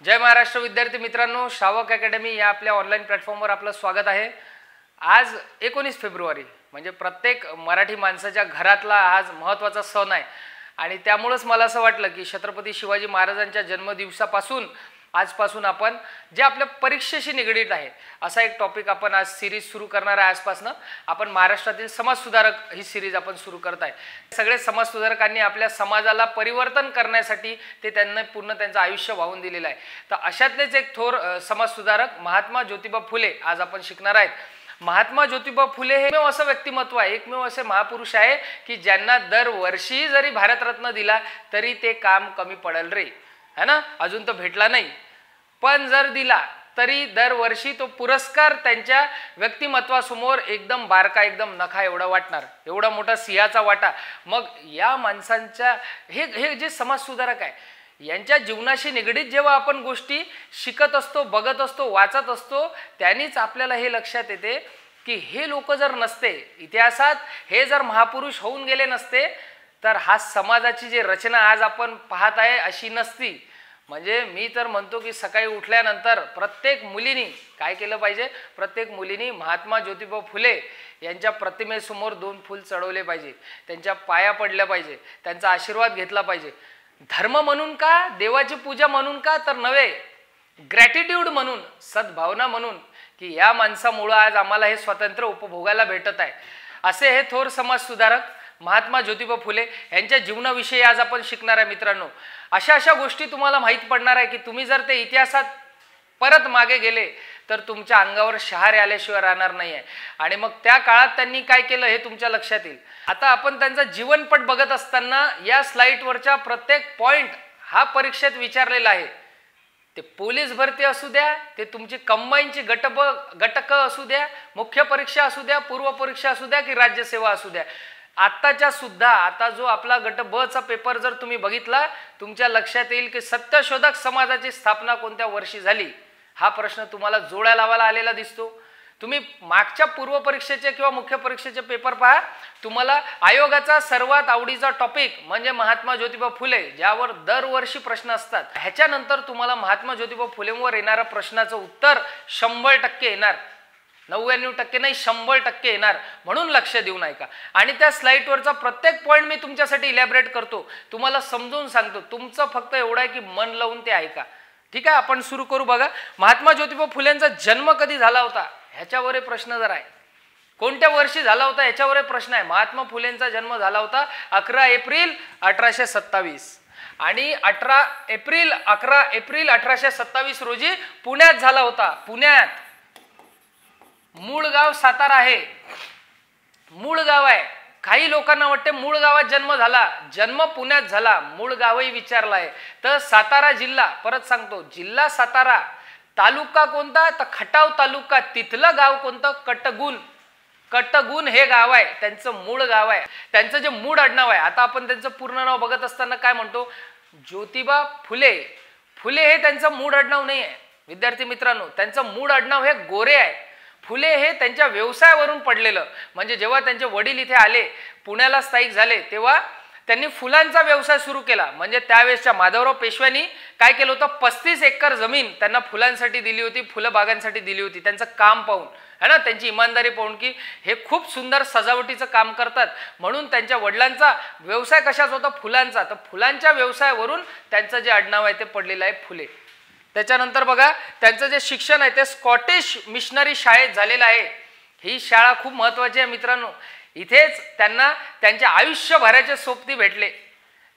जय महाराष्ट्र विद्यार्थी मित्रांनो, श्रावक अकॅडमी या आपल्या ऑनलाईन प्लॅटफॉर्मवर आपलं स्वागत आहे। आज 19 फेब्रुवारी म्हणजे प्रत्येक मराठी माणसाच्या घरातला आज महत्त्वाचा सण आहे आणि त्यामुळेच मला असं वाटलं की छत्रपती शिवाजी महाराजांच्या जन्मदिवसापासून आजपासून आपण जे आपल्या परीक्षेशी निगडीत आहे असा एक टॉपिक आपण आज सिरीज सुरू करणार आहे। आजपासून आपण महाराष्ट्रातील समाजसुधारक ही सिरीज आपण सुरू करत आहे। सगळे समाजसुधारकांनी आपल्या समाजाला परिवर्तन करण्यासाठी ते त्यांना पूर्ण त्यांचं आयुष्य वाहून दिलेलं आहे। तर अशातलेच एक थोर समाजसुधारक महात्मा ज्योतिबा फुले आज आपण शिकणार आहेत। महात्मा ज्योतिबा फुले हे एकमेव असं व्यक्तिमत्व आहे, एकमेव असे महापुरुष आहे की ज्यांना दरवर्षी जरी भारतरत्न दिला तरी ते काम कमी पडेल रे, है ना। अजून तो भेटला नाही, पण जर दिला तरी दरवर्षी तो पुरस्कार त्यांच्या व्यक्तिमत्वासमोर एकदम बारका, एकदम नखा एवढा वाटणार, एवढा मोठा सिंहाचा वाटा। मग या माणसांच्या हे जे समाजसुधारक आहे यांच्या जीवनाशी निगडीत जेव्हा आपण गोष्टी शिकत असतो, बघत असतो, वाचत असतो, त्यांनीच आपल्याला हे लक्षात येते की हे लोक जर नसते, इतिहासात हे जर महापुरुष होऊन गेले नसते तर हा समाजाची जी रचना आज आपण पाहत आहे अशी नसती। म्हणजे मी तर म्हणतो की सकाळी उठल्यानंतर प्रत्येक मुलीनी काय केलं पाहिजे, प्रत्येक मुलीनी महात्मा ज्योतिबा फुले यांच्या प्रतिमेसमोर 2 फूल चढवले पाहिजे, त्यांच्या पाया पडल्या पाहिजे, त्यांचा आशीर्वाद घेतला पाहिजे। धर्म म्हणून का, देवाची पूजा म्हणून का, तर नव्हे, ग्रॅटिट्यूड म्हणून, सद्भावना म्हणून की या माणसामुळे आज आम्हाला हे स्वातंत्र्य उपभोगायला भेटत आहे। असे हे थोर समाजसुधारक महात्मा ज्योतिबा फुले यांच्या जीवनाविषयी आज आपण शिकणार आहे। मित्रांनो, अशा गोष्टी तुम्हाला माहीत पडणार आहे की तुम्ही जर ते इतिहासात परत मागे गेले तर तुमच्या अंगावर शहारे आल्याशिवाय राहणार नाही आहे। आणि मग त्या काळात त्यांनी काय केलं हे तुमच्या लक्षात येईल। आता आपण त्यांचा जीवनपट बघत असताना या स्लाइडवरच्या प्रत्येक पॉइंट हा परीक्षेत विचारलेला आहे। ते पोलीस भरती असू द्या, ते तुमची कंबाईनची गटक असू द्या, मुख्य परीक्षा असू द्या, पूर्व परीक्षा असू द्या की राज्यसेवा असू द्या, आत्ताच्या सुद्धा आता जो आपला गट ब चा पेपर जर तुम्ही बघितला तुमच्या लक्षात येईल की सत्यशोधक समाजाची स्थापना कोणत्या वर्षी झाली हा प्रश्न तुम्हाला जोड्या लावायला आलेला दिसतो। तुम्ही मागच्या पूर्व परीक्षेचे किंवा मुख्य परीक्षेचे पेपर पहा, तुम्हाला आयोगाचा सर्वात आवडीचा टॉपिक म्हणजे महात्मा ज्योतिबा फुले, ज्यावर दरवर्षी प्रश्न असतात। ह्याच्यानंतर तुम्हाला महात्मा ज्योतिबा फुलेंवर येणाऱ्या प्रश्नाचं उत्तर 100% येणार, 99% नाही 100% येणार, म्हणून लक्ष देऊन ऐका। आणि त्या स्लाइडवरचा प्रत्येक पॉइंट मी तुमच्यासाठी इलॅबरेट करतो, तुम्हाला समजून सांगतो। तुमचं फक्त एवढं आहे की मन लावून ते ऐका, ठीक आहे। आपण सुरू करू। बघा, महात्मा ज्योतिबा फुलेंचा जन्म कधी झाला होता ह्याच्यावर प्रश्न जर आहे, कोणत्या वर्षी झाला होता ह्याच्यावर प्रश्न आहे। महात्मा फुलेंचा जन्म झाला होता 11 एप्रिल 1827 आणि 11 एप्रिल 1827 रोजी पुण्यात झाला होता। पुण्यात, मूळ गाव सातारा आहे, मूळ गाव आहे। काही लोकांना वाटते मूळ गावात जन्म झाला, जन्म पुण्यात झाला, मूळ गावही विचारला आहे तर सातारा जिल्हा, परत सांगतो, जिल्हा सातारा, तालुका कोणता तर खटाव तालुका, तिथलं गाव कोणतं, कटगुण। कटगुण हे गाव आहे, त्यांचं मूळ गाव आहे, त्यांचं जे मूळ आडनाव आहे। आता आपण त्यांचं पूर्ण नाव बघत असताना काय म्हणतो, ज्योतिबा फुले। फुले हे त्यांचं मूळ आडनाव नाही आहे विद्यार्थी मित्रांनो, त्यांचं मूळ आडनाव हे गोरे आहे। फुले हे त्यांच्या व्यवसायावरून पडलेलं, म्हणजे जेव्हा त्यांचे वडील इथे आले, पुण्याला स्थायिक झाले, तेव्हा त्यांनी फुलांचा व्यवसाय सुरू केला। म्हणजे त्यावेळेसच्या माधवराव पेशव्यांनी काय केलं होतं, 35 एकर जमीन त्यांना फुलांसाठी दिली होती, फुलबागांसाठी दिली होती। त्यांचं काम पाहून, है ना, त्यांची इमानदारी पाहून की हे खूप सुंदर सजावटीचं काम करतात, म्हणून त्यांच्या वडिलांचा व्यवसाय कशाचा होता, फुलांचा। तर फुलांच्या व्यवसायावरून त्यांचं जे आडनाव आहे ते पडलेलं आहे फुले। त्याच्यानंतर बघा, त्यांचं जे शिक्षण आहे ते स्कॉटिश मिशनरी शाळेत झालेलं आहे। ही शाळा खूप महत्त्वाची आहे मित्रांनो, इथेच त्यांना त्यांच्या आयुष्यभराचे सोबती भेटले,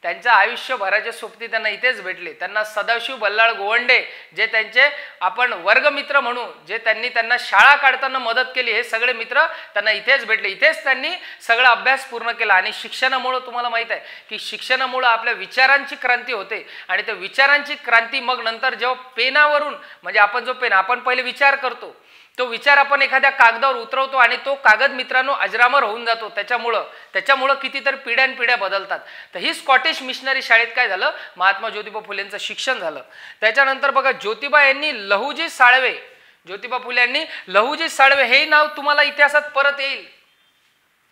त्यांच्या आयुष्यभराचे सोबती त्यांना इथेच भेटले। त्यांना सदाशिव बल्लाळ गोवंडे जे त्यांचे आपण वर्गमित्र म्हणू, जे त्यांनी त्यांना शाळा काढताना मदत केली, हे सगळे मित्र त्यांना इथेच भेटले, इथेच त्यांनी सगळा अभ्यास पूर्ण केला। आणि शिक्षणामुळे तुम्हाला माहित आहे की शिक्षणामुळे आपल्या विचारांची क्रांती होते आणि त्या विचारांची क्रांती मग नंतर जेव्हा पेनावरून, म्हणजे आपण जो पेन, आपण पहिले विचार करतो, तो विचार आपण एखाद्या कागदावर उतरवतो आणि तो कागद मित्रांनो अजरामर होऊन जातो। त्याच्यामुळं कितीतरी पिढ्यानपिढ्या बदलतात। तर ही स्कॉटिश मिशनरी शाळेत काय झालं, महात्मा ज्योतिबा फुलेंचं शिक्षण झालं। त्याच्यानंतर बघा, ज्योतिबा यांनी लहुजी साळवे, ज्योतिबा फुले यांनी लहुजी साळवे हे नाव तुम्हाला इतिहासात परत येईल,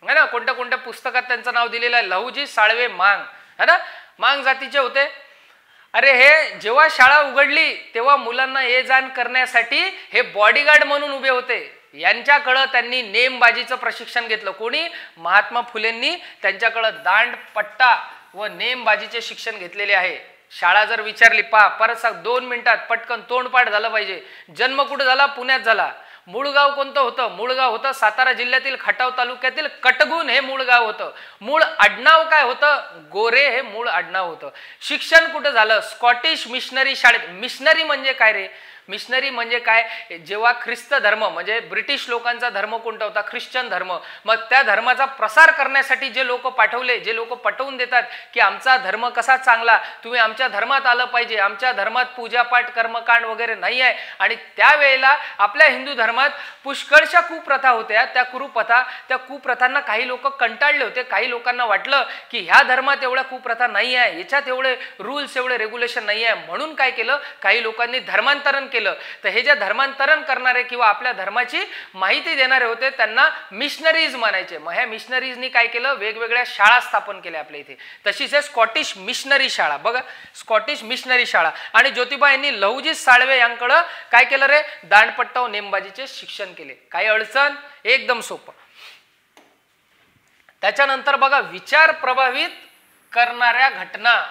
है ना, कोणत्या कोणत्या पुस्तकात त्यांचं नाव दिलेलं आहे, लहुजी साळवे मांग, है ना, मांग जातीचे होते। अरे हे जेव्हा शाळा उघडली तेव्हा मुलांना ये जाण करण्यासाठी हे बॉडीगार्ड म्हणून उभे होते. यांच्याकडं त्यांनी नेमबाजीचं प्रशिक्षण घेतलं. कोणी? महात्मा फुलेंनी त्यांच्याकडं दांडपट्टा व नेमबाजीचे शिक्षण घेतलेले आहे. शाळा जर विचारली परत सांग 2 मिनिटात पटकन तोंडपाठ झालं पाहिजे. जन्म कुठं झाला? पुण्यात झाला. मूळ गाव कोणतं होतं? मूळ गाव होतं सातारा जिल्ह्यातील खटाव तालुक्यातील कटगुण हे मूळ गाव होतं. मूळ आडनाव काय होतं? गोरे हे मूळ आडनाव होतं. शिक्षण कुठं झालं? स्कॉटिश मिशनरी शाळेत. मिशनरी म्हणजे काय रे? मिशनरी म्हणजे काय? जेव्हा ख्रिस्त धर्म म्हणजे ब्रिटिश लोकांचा धर्म कोणता होता? ख्रिश्चन धर्म. मग त्या धर्माचा प्रसार करण्यासाठी जे लोक पाठवले, जे लोक पटवून देतात की आमचा धर्म कसा चांगला, तुम्ही आमच्या धर्मात आलं पाहिजे, आमच्या धर्मात पूजापाठ कर्मकांड वगैरे नाही आहे. आणि त्यावेळेला आपल्या हिंदू धर्मात पुष्कळशा कुप्रथा होत्या. त्या कुप्रथांना काही लोक कंटाळले होते. काही लोकांना वाटलं की ह्या धर्मात एवढ्या कुप्रथा नाही आहे, याच्यात एवढे रूल्स एवढे रेग्युलेशन नाही आहे. म्हणून काय केलं? काही लोकांनी धर्मांतरण केलं. तर हे जे धर्मांतरण करणारे किंवा आपल्या धर्माची माहिती देणारे होते त्यांना मिशनरीज म्हणायचे. मग ह्या मिशनरीजनी काय केलं? वेगवेगळ्या शाळा स्थापन केल्या आपल्या इथे. तशीच आहे स्कॉटिश मिशनरी शाळा. बघा, स्कॉटिश मिशनरी शाळा. आणि ज्योतिबा यांनी लहुजी साळवे यांकडं काय केलं रे? दांडपट्टा व नेमबाजीचे शिक्षण केले. काही अडचण? एकदम सोपं. त्याच्यानंतर बघा, विचार प्रभावित करणाऱ्या घटना,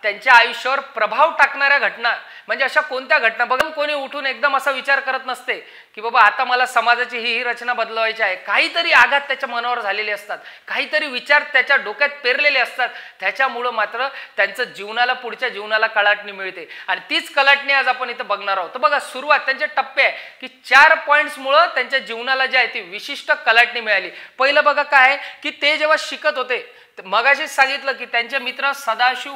त्यांच्या आयुष्यावर प्रभाव टाकणाऱ्या घटना म्हणजे अशा कोणत्या घटना? बघा, कोणी उठून एकदम असा विचार करत नसते की बाबा आता मला समाजाची ही रचना बदलवायची आहे. काहीतरी आघात त्याच्या मनावर झालेले असतात, काहीतरी विचार त्याच्या डोक्यात पेरलेले असतात. त्याच्यामुळं मात्र त्यांचं जीवनाला, पुढच्या जीवनाला कलाटणी मिळते. आणि तीच कलाटणी आज आपण इथं बघणार आहोत. तर बघा, सुरुवात त्यांचे टप्पे आहे की 4 पॉईंट्समुळं त्यांच्या जीवनाला जे आहे ती विशिष्ट कलाटणी मिळाली. पहिलं बघा काय आहे की ते जेव्हा शिकत होते, मगाशीच सांगितलं की त्यांचे मित्र सदाशिव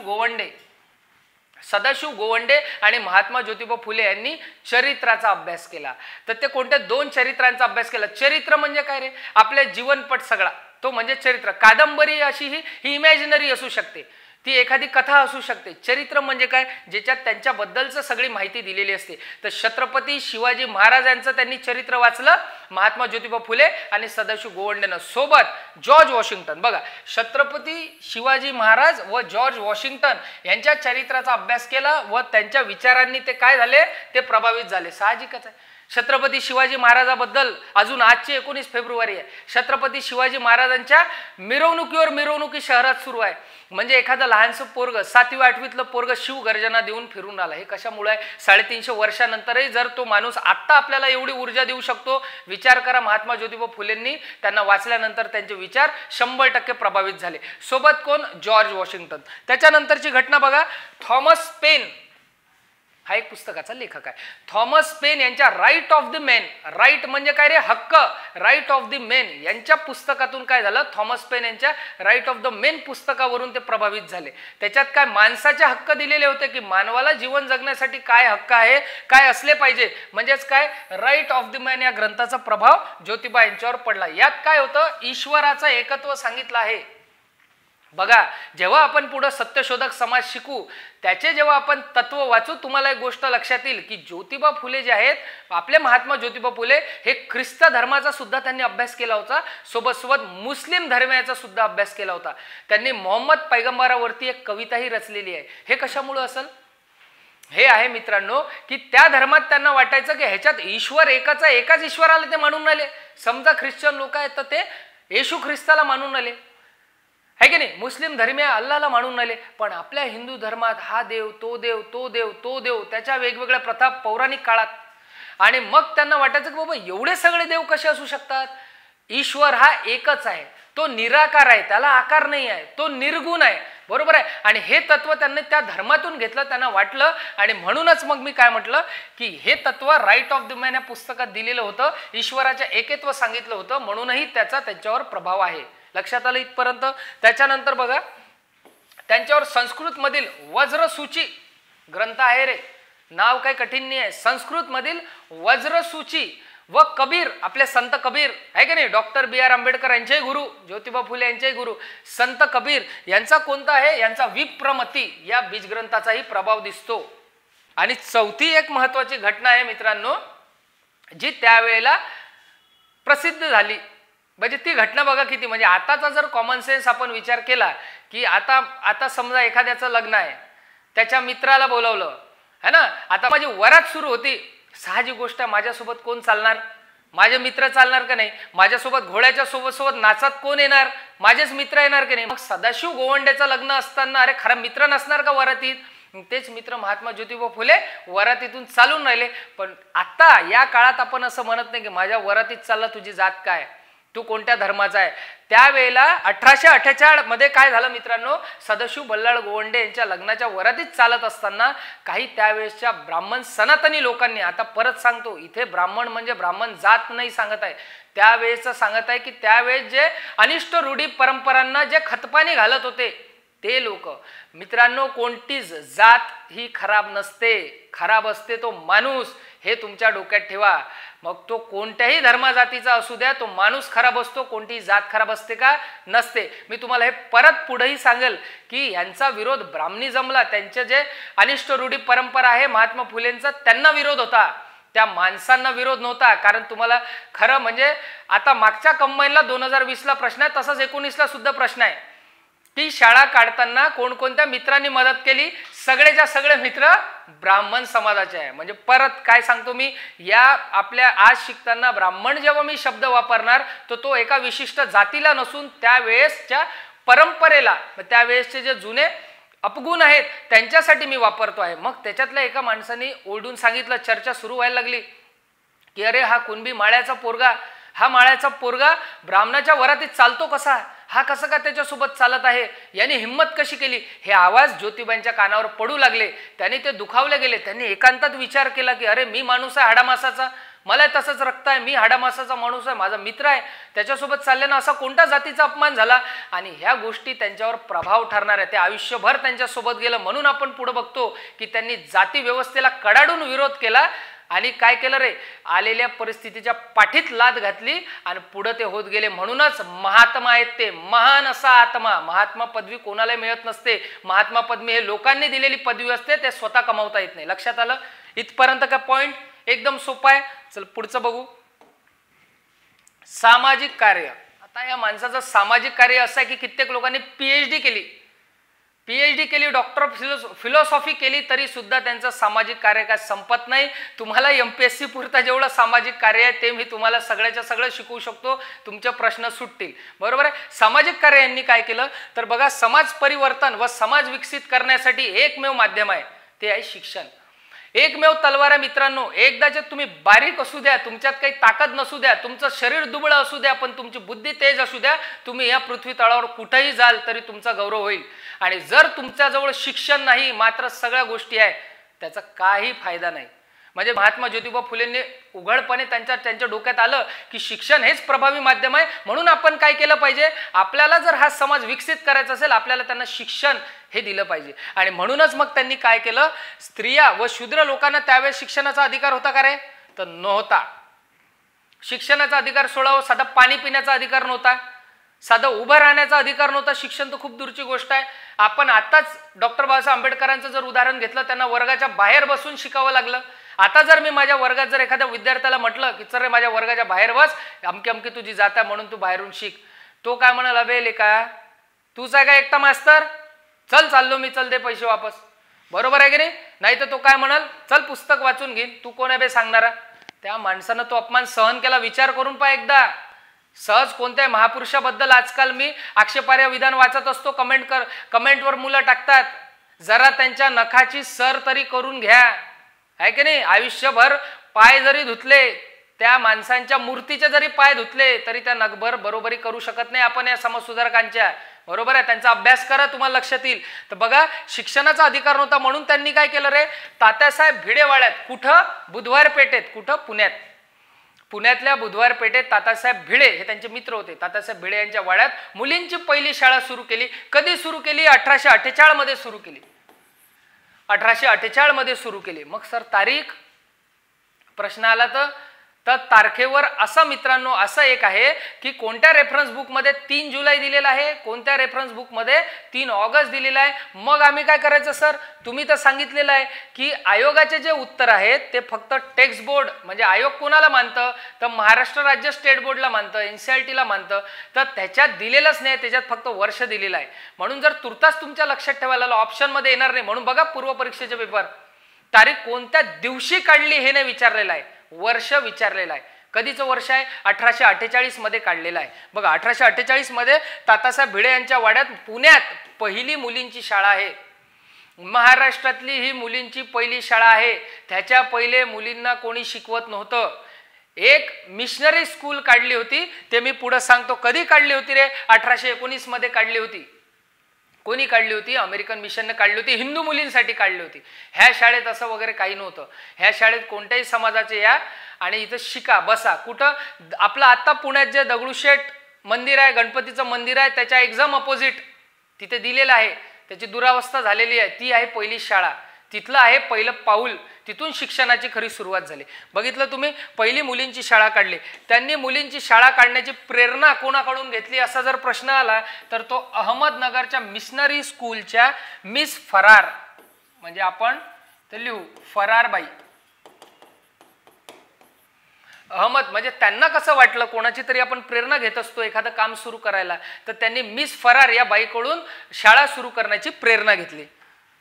गोवंडे आणि महात्मा ज्योतिबा फुले यांनी चरित्राचा अभ्यास केला. तर ते कोणत्या 2 चरित्रांचा अभ्यास केला? चरित्र म्हणजे काय रे? आपल्या जीवनपट सगळा तो म्हणजे चरित्र. कादंबरी अशी ही इमॅजिनरी असू शकते, ती एखादी कथा असू शकते. चरित्र म्हणजे काय? ज्याच्यात त्यांच्याबद्दलचं सगळी माहिती दिलेली असते. तर छत्रपती शिवाजी महाराज यांचं त्यांनी चरित्र वाचलं, महात्मा ज्योतिबा फुले आणि सदाशिव गोवंडेनं. सोबत जॉर्ज वॉशिंग्टन. बघा, छत्रपती शिवाजी महाराज व जॉर्ज वॉशिंग्टन यांच्या चरित्राचा अभ्यास केला व त्यांच्या विचारांनी ते काय झाले? ते प्रभावित झाले. साहजिकच आहे. छत्रपती शिवाजी महाराजाबद्दल अजून आजची 19 फेब्रुवारी आहे. छत्रपती शिवाजी महाराजांच्या मिरवणुकी शहरात सुरू आहे. म्हणजे एखादं लहानसं पोरग 7वी 8वीतलं पोरग शिवगर्जना देऊन फिरून आला. हे कशामुळे आहे? 350 वर्षानंतरही जर तो माणूस आत्ता आपल्याला एवढी ऊर्जा देऊ शकतो, विचार करा. महात्मा ज्योतिबा फुलेंनी त्यांना वाचल्यानंतर त्यांचे विचार 100% प्रभावित झाले. सोबत कोण? George Washington. त्याच्यानंतरची घटना बघा, थॉमस पेन हा एक पुस्तकाचा लेखक आहे. थॉमस पेन यांच्या right of the man, right म्हणजे काय रे? हक्क, राईट ऑफ द मेन यांच्या पुस्तकातून काय झालं? थॉमस पेन यांच्या राईट ऑफ द मेन पुस्तकावरून ते प्रभावित झाले. त्याच्यात काय माणसाचे हक्क दिलेले होते की मानवाला जीवन जगण्यासाठी काय हक्क आहे, काय असले पाहिजे. म्हणजेच काय? राईट ऑफ द मॅन या ग्रंथाचा प्रभाव ज्योतिबा यांच्यावर पडला. यात काय होतं? ईश्वराचं एकत्व सांगितलं आहे. बघा, जेव्हा आपण पुढे सत्यशोधक समाज शिकू, त्याचे जेव्हा आपण तत्व वाचू, तुम्हाला एक गोष्ट लक्षात येईल की ज्योतिबा फुले जे आहेत, आपले महात्मा ज्योतिबा फुले हे ख्रिस्त धर्माचा सुद्धा त्यांनी अभ्यास केला होता. सोबत मुस्लिम धर्माचा सुद्धा अभ्यास केला होता. त्यांनी मोहम्मद पैगंबरावरती एक कविताही रचलेली आहे. हे कशामुळे असेल? हे आहे मित्रांनो की त्या धर्मात त्यांना वाटायचं की ह्याच्यात ईश्वर एकच आहे, एकाच ईश्वराला ते मानून आले. समजा ख्रिश्चन लोक आहेत तर ते येशू ख्रिस्ताला मानून आले, है की नाही? मुस्लिम धर्मीय अल्लाहला मानून आले. पण आपल्या हिंदू धर्मात हा देव, तो देव, तो देव, तो देव, त्याच्या वेगवेगळ्या प्रथा पौराणिक काळात. आणि मग त्यांना वाटायचं की बाबा एवढे सगळे देव कसे असू शकतात? ईश्वर हा एकच आहे, तो निराकार आहे, त्याला आकार नाही आहे, तो निर्गुण आहे. बरोबर आहे. आणि हे तत्व त्यांनी त्या धर्मातून घेतलं, त्यांना वाटलं. आणि म्हणूनच मग मी काय म्हटलं की हे तत्व राईट ऑफ द मॅन या पुस्तकात दिलेलं होतं, ईश्वराच्या एकत्व सांगितलं होतं, म्हणूनही त्याचा त्यांच्यावर प्रभाव आहे. लक्षात आलं इथपर्यंत? त्याच्यानंतर बघा, त्यांच्यावर संस्कृत मधील वज्रसूची ग्रंथ आहे रे, नाव काही कठीण नाही आहे. संस्कृत मधील वज्रसूची व कबीर, आपले संत कबीर आहे की नाही, डॉक्टर B.R. आंबेडकर यांचेही गुरु, ज्योतिबा फुले यांचेही गुरु संत कबीर यांचा कोणता आहे? यांचा विप्रमती या बीजग्रंथाचाही प्रभाव दिसतो. आणि चौथी एक महत्वाची घटना आहे मित्रांनो, जी त्यावेळेला प्रसिद्ध झाली. म्हणजे ती घटना बघा किती, म्हणजे आताचा जर कॉमन सेन्स आपण विचार केला की आता समजा एखाद्याचं लग्न आहे, त्याच्या मित्राला बोलावलं है ना. आता माझी वरात सुरू होती. साहजिक गोष्ट आहे, माझ्यासोबत कोण चालणार? माझे मित्र चालणार का नाही? माझ्यासोबत घोड्याच्या सोबत नाचात कोण येणार? माझेच मित्र येणार की नाही? मग सदाशिव गोवंड्याचं लग्न असताना अरे खरा मित्र नसणार का वरातीत? तेच मित्र महात्मा ज्योतिबा फुले वरातीतून चालून राहिले. पण आता या काळात आपण असं म्हणत नाही की माझ्या वरातीत चालला, तुझी जात काय, तू कोणत्या धर्माचा आहे. त्यावेळेला 1848 मध्ये काय झालं मित्रांनो, सदाशिव बल्लाळ गोवंडे यांच्या लग्नाच्या वरातीत चालत असताना काही त्यावेळेसच्या ब्राह्मण सनातनी लोकांनी, आता परत सांगतो इथे ब्राह्मण म्हणजे ब्राह्मण जात नाही सांगत आहे, त्यावेळेचं सांगत आहे की त्यावेळेस जे अनिष्ट रूढी परंपरांना जे खतपाणी घालत होते ते लोक. मित्रांनो, कोणतीच जात ही खराब नसते, खराब असते तो माणूस, हे तुमच्या डोक्यात ठेवा. मग तो कोणत्याही धर्मजातीचा असू द्या, तो माणूस खराब असतो, कोणतीही जात खराब असते का? नसते. मी तुम्हाला हे परत पुढेही सांगेल की यांचा विरोध ब्राह्मणिझमला, त्यांचे जे अनिष्ट रूढी परंपरा आहे महात्मा फुलेंचा, त्यांना विरोध होता, त्या माणसांना विरोध नव्हता. कारण तुम्हाला खरं म्हणजे आता मागच्या कंबाईनला 2020ला प्रश्न आहे, तसंच 19ला सुद्धा प्रश्न आहे की शाळा काढताना कोणकोणत्या मित्रांनी मदत केली? सगळेच्या सगळे मित्र ब्राह्मण समाजाचे आहे. म्हणजे परत काय सांगतो मी, या आपल्या आज शिकताना ब्राह्मण जेव्हा मी शब्द वापरणार तो एका विशिष्ट जातीला नसून त्यावेळेसच्या परंपरेला, त्यावेळेसचे जे जुने अपगुण आहेत त्यांच्यासाठी मी वापरतो आहे. मग त्याच्यातल्या एका माणसाने ओरडून सांगितलं, चर्चा सुरू व्हायला लागली की अरे हा कुणबी माळ्याचा पोरगा, हा माळ्याचा पोरगा ब्राह्मणाच्या वरातीत चालतो कसा? हा कसं का त्याच्यासोबत चालत आहे? याने हिंमत कशी केली? हे आवाज ज्योतिबांच्या कानावर पडू लागले. त्याने ते दुखावले गेले. त्यांनी एकांतात विचार केला की अरे मी माणूस आहे हाडामासाचा, मला तसंच रक्त आहे, मी हाडामासाचा माणूस आहे, माझा मित्र आहे, त्याच्यासोबत चालल्यानं असा कोणत्या जातीचा अपमान झाला? आणि ह्या गोष्टी त्यांच्यावर प्रभाव ठरणार आहे. ते आयुष्यभर त्यांच्यासोबत गेलं. म्हणून आपण पुढे बघतो की त्यांनी जाती व्यवस्थेला कडाडून विरोध केला आणि काय केलं रे, आलेल्या परिस्थितीच्या पाठीत लाद घातली आणि पुढे ते होत गेले. म्हणूनच महात्मा आहेत ते, महान असा आत्मा. महात्मा पदवी कोणाला मिळत नसते. महात्मा पदवी हे लोकांनी दिलेली पदवी असते, ते स्वतः कमावता येत नाही. लक्षात आलं? इथपर्यंत का पॉइंट एकदम सोपा आहे. चल पुढचं बघू. सामाजिक कार्य. आता या माणसाचं सामाजिक कार्य असं आहे की कित्येक लोकांनी पीएचडी केली, डॉक्टर ऑफ फिलॉसॉफी केली, तरी सुद्धा त्यांचं सामाजिक कार्य काय संपत नाही. तुम्हाला एमपीएससी पुरता जेवढं सामाजिक कार्य आहे ते मी तुम्हाला सगळ्याच्या सगळं शिकवू शकतो, तुमचे प्रश्न सुटतील. बरोबर आहे? सामाजिक कार्य यांनी काय केलं तर बघा, समाज परिवर्तन व समाज विकसित करण्यासाठी एकमेव माध्यम आहे, ते आहे शिक्षण. एकमेव तलवार आहे मित्रांनो. एकदाचे तुम्ही बारीक असू द्या, तुमच्यात काही ताकद नसू द्या, तुमचं शरीर दुबळं असू द्या, पण तुमची बुद्धी तेज असू द्या, तुम्ही या पृथ्वी तळावर कुठेही जाल तरी तुमचा गौरव होईल. आणि जर तुमच्याजवळ शिक्षण नाही, मात्र सगळ्या गोष्टी आहे, त्याचा काही फायदा नाही. म्हणजे महात्मा ज्योतिबा फुलेंनी उघडपणे त्यांच्या डोक्यात आलं की शिक्षण हेच प्रभावी माध्यम आहे. म्हणून आपण काय केलं पाहिजे, आपल्याला जर हा समाज विकसित करायचा असेल, आपल्याला त्यांना शिक्षण हे दिलं पाहिजे. आणि म्हणूनच मग त्यांनी काय केलं, स्त्रिया व शूद्र लोकांना त्यावेळेस शिक्षणाचा अधिकार होता का रे? तर नव्हता. शिक्षणाचा अधिकार सोडावं, साधा पाणी पिण्याचा अधिकार नव्हता, साधा उभं राहण्याचा अधिकार नव्हता. शिक्षण तर खूप दूरची गोष्ट आहे. आपण आताच डॉक्टर बाबासाहेब आंबेडकरांचं जर उदाहरण घेतलं, त्यांना वर्गाच्या बाहेर बसून शिकावं लागलं. आता जर मी माझ्या वर्गात जर एखाद्या विद्यार्थ्याला म्हटलं की चल रे माझ्या वर्गाच्या बाहेर बस, अमकी अमकी तुझी जाता म्हणून तू बाहेरून शिक, तो काय म्हणाल, अबे लेका तूच आहे का एकटा मास्तर, चल चाललो मी, चल दे पैसे वापस. बरोबर आहे की नाही? नाही तर तो काय म्हणाल, चल पुस्तक वाचून घेईन, तू कोण आहे बे सांगणारा? त्या माणसानं तो अपमान सहन केला. विचार करून पहा एकदा. सहज कोणत्याही महापुरुषाबद्दल आजकाल मी आक्षेपार्ह विधान वाचत असतो, कमेंटवर मुलं टाकतात, जरा त्यांच्या नखाची सर तरी करून घ्या, आहे की नाही? आयुष्यभर पाय जरी धुतले, त्या माणसांच्या मूर्तीचे जरी पाय धुतले, तरी त्या नखभर बरोबरी करू शकत नाही आपण या समाजसुधारकांच्या. बरोबर आहे? त्यांचा अभ्यास करा, तुम्हाला लक्षात येईल. तर बघा, शिक्षणाचा अधिकार नव्हता म्हणून त्यांनी काय केलं रे, तात्यासाहेब भिडेवाड्यात, कुठं? बुधवार पेठेत. कुठं? पुण्यात. पुण्यातल्या बुधवार पेठेत तात्यासाहेब भिडे हे त्यांचे मित्र होते. तात्यासाहेब भिडे यांच्या वाड्यात मुलींची पहिली शाळा सुरू केली. कधी सुरू केली? 1848 मध्ये सुरू केली. 1848 मध्ये सुरू केली. मग सर तारीख प्रश्न आला तर तर तारखेवर असं मित्रांनो असं एक आहे की कोणत्या रेफरन्स बुकमध्ये 3 जुलै दिलेला आहे, कोणत्या रेफरन्स बुकमध्ये 3 ऑगस्ट दिलेला आहे. मग आम्ही काय करायचं सर, तुम्ही तर सांगितलेलं आहे की आयोगाचे जे उत्तर आहेत ते फक्त टेक्स्ट बोर्ड म्हणजे आयोग कोणाला मानतं तर महाराष्ट्र राज्य स्टेट बोर्डला मानतं, NCERTला मानतं, तर त्याच्यात दिलेलंच नाही, त्याच्यात फक्त वर्ष दिलेलं आहे. म्हणून जर तुर्तास तुमच्या लक्षात ठेवायला ऑप्शनमध्ये येणार नाही. म्हणून बघा पूर्व परीक्षेचे पेपर तारीख कोणत्या दिवशी काढली हे नाही विचारलेलं आहे, वर्ष विचारलेलं आहे. कधीचं वर्ष आहे 1848 मध्ये काढलेलं आहे. बघा 1848 मध्ये तात्यासाहेब भिडे यांच्या वाड्यात पुण्यात पहिली मुलींची शाळा आहे. महाराष्ट्रातली ही मुलींची पहिली शाळा आहे. त्याच्या पहिले मुलींना कोणी शिकवत नव्हतं. एक मिशनरी स्कूल काढली होती, ते मी पुढे सांगतो. कधी काढली होती रे? 1819 मध्ये काढली होती. कोणी काढली होती? अमेरिकन मिशनने काढली होती, हिंदू मुलींसाठी काढली होती. ह्या शाळेत असं वगैरे काही नव्हतं. ह्या शाळेत कोणत्याही समाजाचे या आणि इथं शिका बसा. कुठं? आपलं आता पुण्यात जे दगडूशेठ मंदिर आहे, गणपतीचं मंदिर आहे, त्याच्या एक्झाम अपोजिट तिथे दिलेलं आहे. त्याची दुरावस्था झालेली आहे. ती आहे पहिली शाळा. तिथलं आहे पहिलं पाऊल. तिथून शिक्षणाची खरी सुरुवात झाली. बघितलं तुम्ही, पहिली मुलींची शाळा काढली. त्यांनी मुलींची शाळा काढण्याची प्रेरणा कोणाकडून घेतली असा जर प्रश्न आला तर तो अहमदनगरच्या मिशनरी स्कूलच्या मिस फरार, म्हणजे आपण ते लिहू फरारबाई अहमद. म्हणजे त्यांना कसं वाटलं, कोणाची तरी आपण प्रेरणा घेत असतो एखादं काम सुरू करायला, तर त्यांनी मिस फरार या बाईकडून शाळा सुरू करण्याची प्रेरणा घेतली.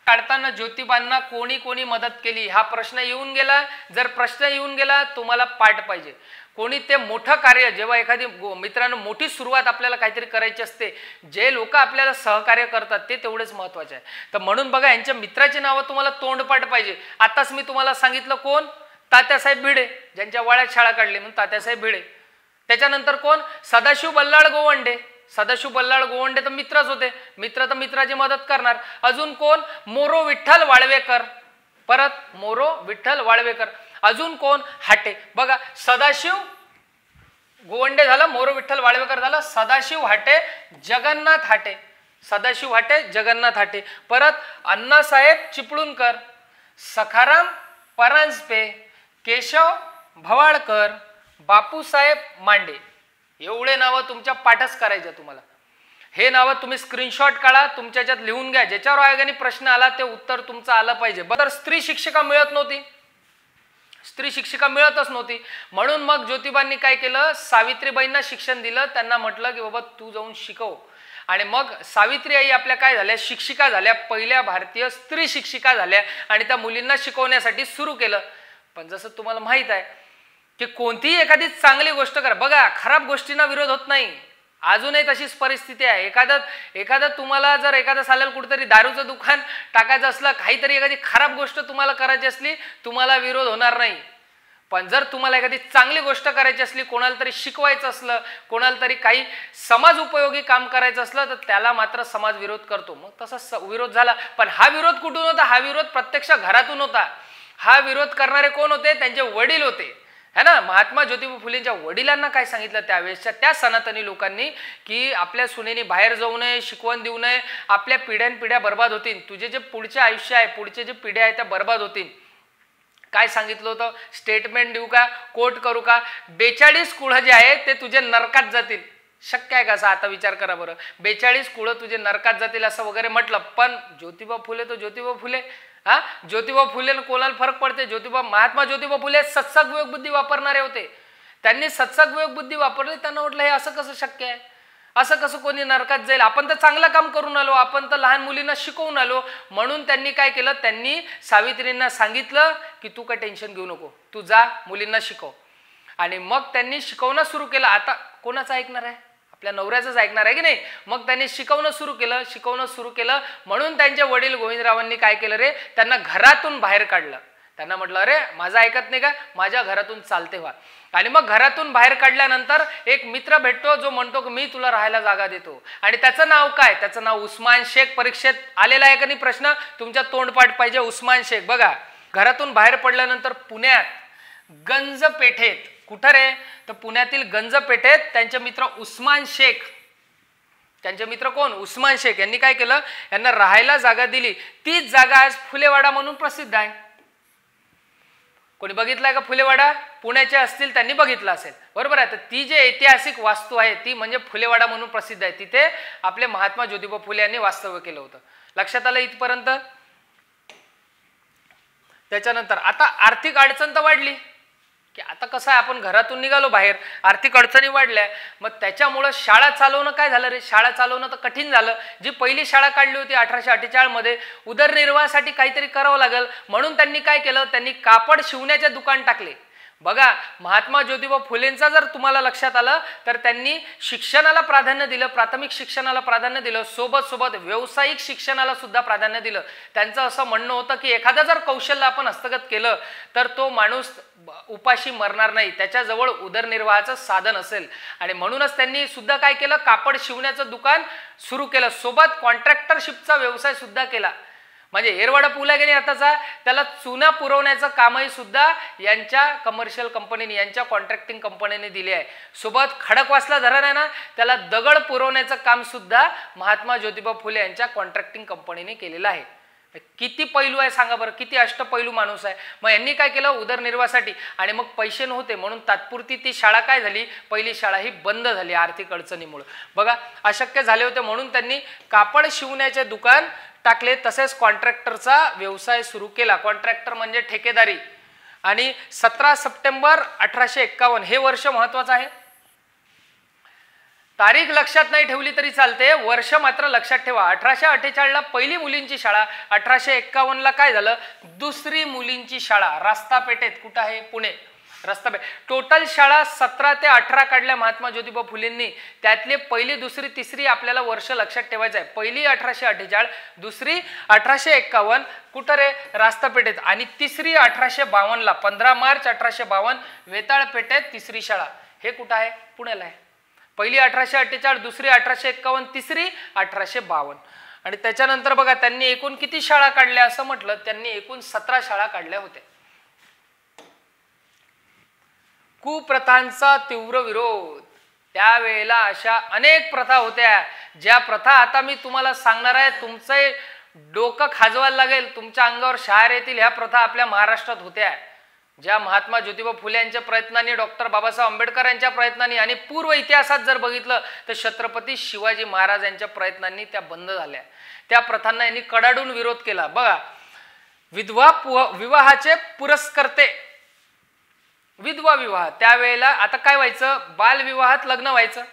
काढताना ज्योतिबांना कोणी कोणी मदत केली हा प्रश्न येऊन गेला. जर प्रश्न येऊन गेला तुम्हाला पाठ पाहिजे. कोणी ते मोठं कार्य, जेव्हा एखादी मित्रांनो मोठी सुरुवात आपल्याला काहीतरी करायची असते, जे लोक आपल्याला सहकार्य करतात ते तेवढेच महत्वाचे आहे. तर म्हणून बघा यांच्या मित्राची नावं तुम्हाला तोंडपाठ पाहिजे. आताच मी तुम्हाला सांगितलं कोण? तात्यासाहेब भिडे, ज्यांच्या वाड्यात शाळा काढली म्हणून तात्यासाहेब भिडे. त्याच्यानंतर कोण? सदाशिव बल्लाळ गोवंडे. सदाशिव बल्लाळ गोवंडे तर मित्रच होते, मित्र तर मित्राची मदत करणार. अजून कोण? मोरो विठ्ठल वाळवेकर. परत मोरो विठ्ठल वाळवेकर. अजून कोण? हाटे. बघा सदाशिव गोवंडे झालं, मोरो विठ्ठल वाळवेकर झालं, सदाशिव हाटे, जगन्नाथ हाटे. सदाशिव हाटे, जगन्नाथ हाटे. परत अण्णासाहेब चिपळूणकर, सखाराम परांजपे, केशव भवाळकर, बापूसाहेब मांडे. एवढे नावं तुमच्या पाठच करायचे तुम्हाला. हे नावं तुम्ही स्क्रीनशॉट काढा, तुमच्या याच्यात लिहून घ्या. ज्याच्यावर आयोगाने प्रश्न आला ते उत्तर तुमचं आलं पाहिजे. तर स्त्री शिक्षिका मिळत नव्हती, स्त्री शिक्षिका मिळतच नव्हती. म्हणून मग ज्योतिबांनी काय केलं? सावित्रीबाईंना शिक्षण दिलं. त्यांना म्हटलं की बाबा तू जाऊन शिकव. आणि मग सावित्री आई आपल्या काय झाल्या? शिक्षिका झाल्या, पहिल्या भारतीय स्त्री शिक्षिका झाल्या आणि त्या मुलींना शिकवण्यासाठी सुरू केलं. पण जसं तुम्हाला माहित आहे की कोणतीही एखादी चांगली गोष्ट करा, बघा खराब गोष्टींना विरोध होत नाही. अजूनही तशीच परिस्थिती आहे. एखादं तुम्हाला जर एखादं चालेल कुठेतरी दारूचं दुकान टाकायचं असलं, काहीतरी एखादी खराब गोष्ट तुम्हाला करायची असली, तुम्हाला विरोध होणार नाही. पण जर तुम्हाला एखादी चांगली गोष्ट करायची असली, कोणाला तरी शिकवायचं असलं, कोणाला तरी काही समाज उपयोगी काम करायचं असलं, तर त्याला मात्र समाज विरोध करतो. मग तसा विरोध झाला. पण हा विरोध कुठून होता? हा विरोध प्रत्यक्ष घरातून होता. हा विरोध करणारे कोण होते? त्यांचे वडील होते, है ना. महात्मा ज्योतिबा फुलेंच्या वडिलांना काय सांगितलं त्यावेळेसच्या त्या सनातनी लोकांनी की आपल्या सुनेनी बाहेर जाऊ नये, शिकवण देऊ नये, आपल्या पिढ्यानपिढ्या बर्बाद होतील, तुझे जे पुढचे आयुष्य आहे, पुढचे जे पिढ्या आहेत त्या बर्बाद होतील. काय सांगितलं होतं? स्टेटमेंट देऊ का, कोट करू का? 42 कुळं जे आहेत ते तुझे नरकात जातील. शक्य आहे का असं? आता विचार करा बरं. 42 कुळं तुझे नरकात जातील असं वगैरे म्हटलं. पण ज्योतिबा फुले तो ज्योतिबा फुले. हा, ज्योतिबा फुले कोणाला फरक पडते? महात्मा ज्योतिबा फुले सत्सग विवेक बुद्धी वापरणारे होते. त्यांनी सत्सग विवेक बुद्धी वापरली. त्यांना म्हटलं हे असं कसं शक्य आहे? असं कसं कोणी नरकात जाईल? आपण तर चांगलं काम करून आलो, आपण तर लहान मुलींना शिकवून आलो. म्हणून त्यांनी काय केलं? त्यांनी सावित्रींना सांगितलं की तू काय टेन्शन घेऊ नको, तू जा मुलींना शिकव. आणि मग त्यांनी शिकवणं सुरू केलं. आता कोणाचं ऐकणार आहे? आपल्या नवऱ्याचंच ऐकणार आहे की नाही. मग त्यांनी शिकवणं सुरू केलं. म्हणून त्यांचे वडील गोविंदरावांनी काय केलं रे? त्यांना घरातून बाहेर काढलं. त्यांना म्हटलं अरे माझं ऐकत नाही का, माझ्या घरातून चालते व्हा. आणि मग घरातून बाहेर काढल्यानंतर एक मित्र भेटतो जो म्हणतो की मी तुला राहायला जागा देतो. आणि त्याचं नाव काय? त्याचं नाव उस्मान शेख. परीक्षेत आलेला आहे का नाही प्रश्न? तुमच्या तोंडपाठ पाहिजे उस्मान शेख. बघा घरातून बाहेर पडल्यानंतर पुण्यात गंजपेठेत, कुठं रे? तर पुण्यातील गंजपेठेत त्यांचे मित्र उस्मान शेख, त्यांचे मित्र कोण? उस्मान शेख यांनी काय केलं? यांना राहायला जागा दिली. तीच जागा आज फुलेवाडा म्हणून प्रसिद्ध आहे. कोणी बघितलाय का फुलेवाडा? पुण्याचे असतील त्यांनी बघितला असेल, बरोबर आहे. तर ती जे ऐतिहासिक वास्तू आहे ती म्हणजे फुलेवाडा म्हणून प्रसिद्ध आहे. तिथे आपले महात्मा ज्योतिबा फुले यांनी वास्तव्य केलं होतं. लक्षात आलं इथपर्यंत? त्याच्यानंतर आता आर्थिक अडचण तर वाढली की आता कसं आहे, आपण घरातून निघालो बाहेर, आर्थिक अडचणी वाढल्या, मग त्याच्यामुळं शाळा चालवणं काय झालं रे, शाळा चालवणं तर कठीण झालं. जी पहिली शाळा काढली होती 1848 मध्ये, उदरनिर्वाहासाठी काहीतरी करावं लागेल म्हणून त्यांनी काय केलं, त्यांनी कापड शिवण्याचे दुकान टाकले. बघा, महात्मा ज्योतिबा फुलेंचा जर तुम्हाला लक्षात आलं तर त्यांनी शिक्षणाला प्राधान्य दिलं, प्राथमिक शिक्षणाला प्राधान्य दिलं, सोबत सोबत व्यावसायिक शिक्षणाला सुद्धा प्राधान्य दिलं. त्यांचं असं म्हणणं होतं की एखादा जर कौशल्य आपण हस्तगत केलं तर तो माणूस उपाशी मरणार नाही, त्याच्याजवळ उदरनिर्वाहाचं साधन असेल. आणि म्हणूनच त्यांनी सुद्धा काय केलं, कापड शिवण्याचं दुकान सुरू केलं, सोबत कॉन्ट्रॅक्टरशिपचा व्यवसाय सुद्धा केला. म्हणजे एरवाडा पूल आहे की नाही आताचा, त्याला चुना पुरवण्याचं कामही सुद्धा यांच्या कमर्शियल कंपनीने, यांच्या कॉन्ट्रॅक्टिंग कंपनीने दिले आहे. सोबत खडकवासला धरण आहे ना, त्याला दगड पुरवण्याचं काम सुद्धा महात्मा ज्योतिबा फुले यांच्या कॉन्ट्रॅक्टिंग कंपनीने केलेलं आहे. किती पैलू आहे सांगा बरं, किती अष्टपैलू माणूस आहे. मग यांनी काय केलं, उदरनिर्वाहासाठी, आणि मग पैसे नव्हते म्हणून तात्पुरती ती शाळा काय झाली, पहिली शाळा ही बंद झाली आर्थिक अडचणीमुळे. बघा, अशक्य झाले होते म्हणून त्यांनी कापड शिवण्याचे दुकान टाकले, तसेच कॉन्ट्रॅक्टरचा व्यवसाय सुरू केला. कॉन्ट्रॅक्टर म्हणजे ठेकेदारी. आणि 17 सप्टेंबर 1851 हे वर्ष महत्वाचं आहे. तारीख लक्षात नाही ठेवली तरी चालते, वर्ष मात्र लक्षात ठेवा. 1848 ला पहिली मुलींची शाळा, 1851 ला काय झालं, दुसरी मुलींची शाळा रास्तापेठेत. कुठं आहे? पुणे रस्तापेठ. टोटल शाळा 17 ते 18 काढल्या महात्मा ज्योतिबा फुलेंनी. त्यातले पहिली, दुसरी, तिसरी आपल्याला वर्ष लक्षात ठेवायचं आहे. पहिली 1848, दुसरी 1851 कुठं रे, रास्तापेठेत, आणि तिसरी 1852 ला 15 मार्च 1852 वेताळपेठेत तिसरी शाळा. हे कुठं आहे? पुण्याला आहे. पहिली 1848, दुसरी 1851, तिसरी 1852. आणि त्याच्यानंतर बघा, त्यांनी एकूण किती शाळा काढल्या असं म्हटलं, त्यांनी एकूण 17 शाळा काढल्या होत्या. कुप्रथांचा तीव्र विरोध. त्यावेळेला अशा अनेक प्रथा होत्या, ज्या प्रथा आता मी तुम्हाला सांगणार आहे, तुमचं डोकं खाजवायला लागेल, तुमच्या अंगावर शहार येतील. ह्या प्रथा आपल्या महाराष्ट्रात होत्या, ज्या महात्मा ज्योतिबा फुले यांच्या प्रयत्नांनी, डॉक्टर बाबासाहेब आंबेडकर यांच्या प्रयत्नांनी, आणि पूर्व इतिहासात जर बघितलं तर छत्रपती शिवाजी महाराज यांच्या प्रयत्नांनी त्या बंद झाल्या. त्या प्रथांना यांनी कडाडून विरोध केला. बघा, विधवा विवाहाचे पुरस्कर्ते, विधवा विवाह. त्यावेळेला आता काय व्हायचं, बालविवाहात लग्न व्हायचं.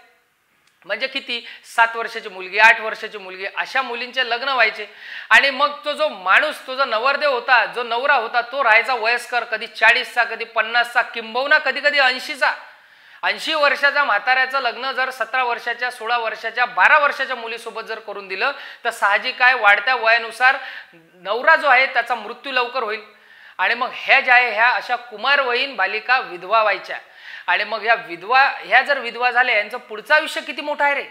म्हणजे किती, 7 वर्षाची मुलगी, 8 वर्षाची मुलगी, अशा मुलींचे लग्न व्हायचे. आणि मग तो जो माणूस, तो जो नवरदेव होता, जो नवरा होता, तो राहायचा वयस्कर, कधी 40चा, कधी 50चा, किंबहुना कधी कधी 80चा. 80 वर्षाच्या म्हाताऱ्याचं लग्न जर 17 वर्षाच्या, 16 वर्षाच्या, 12 वर्षाच्या मुलीसोबत जर करून दिलं तर साहजिक आहे, वाढत्या वयानुसार नवरा जो आहे त्याचा मृत्यू लवकर होईल. आणि मग ह्या ज्या आहे, ह्या अशा कुमारवयीन बालिका विधवा व्हायच्या. आणि मग ह्या जर विधवा झाल्या, यांचं पुढचं आयुष्य किती मोठं आहे रे.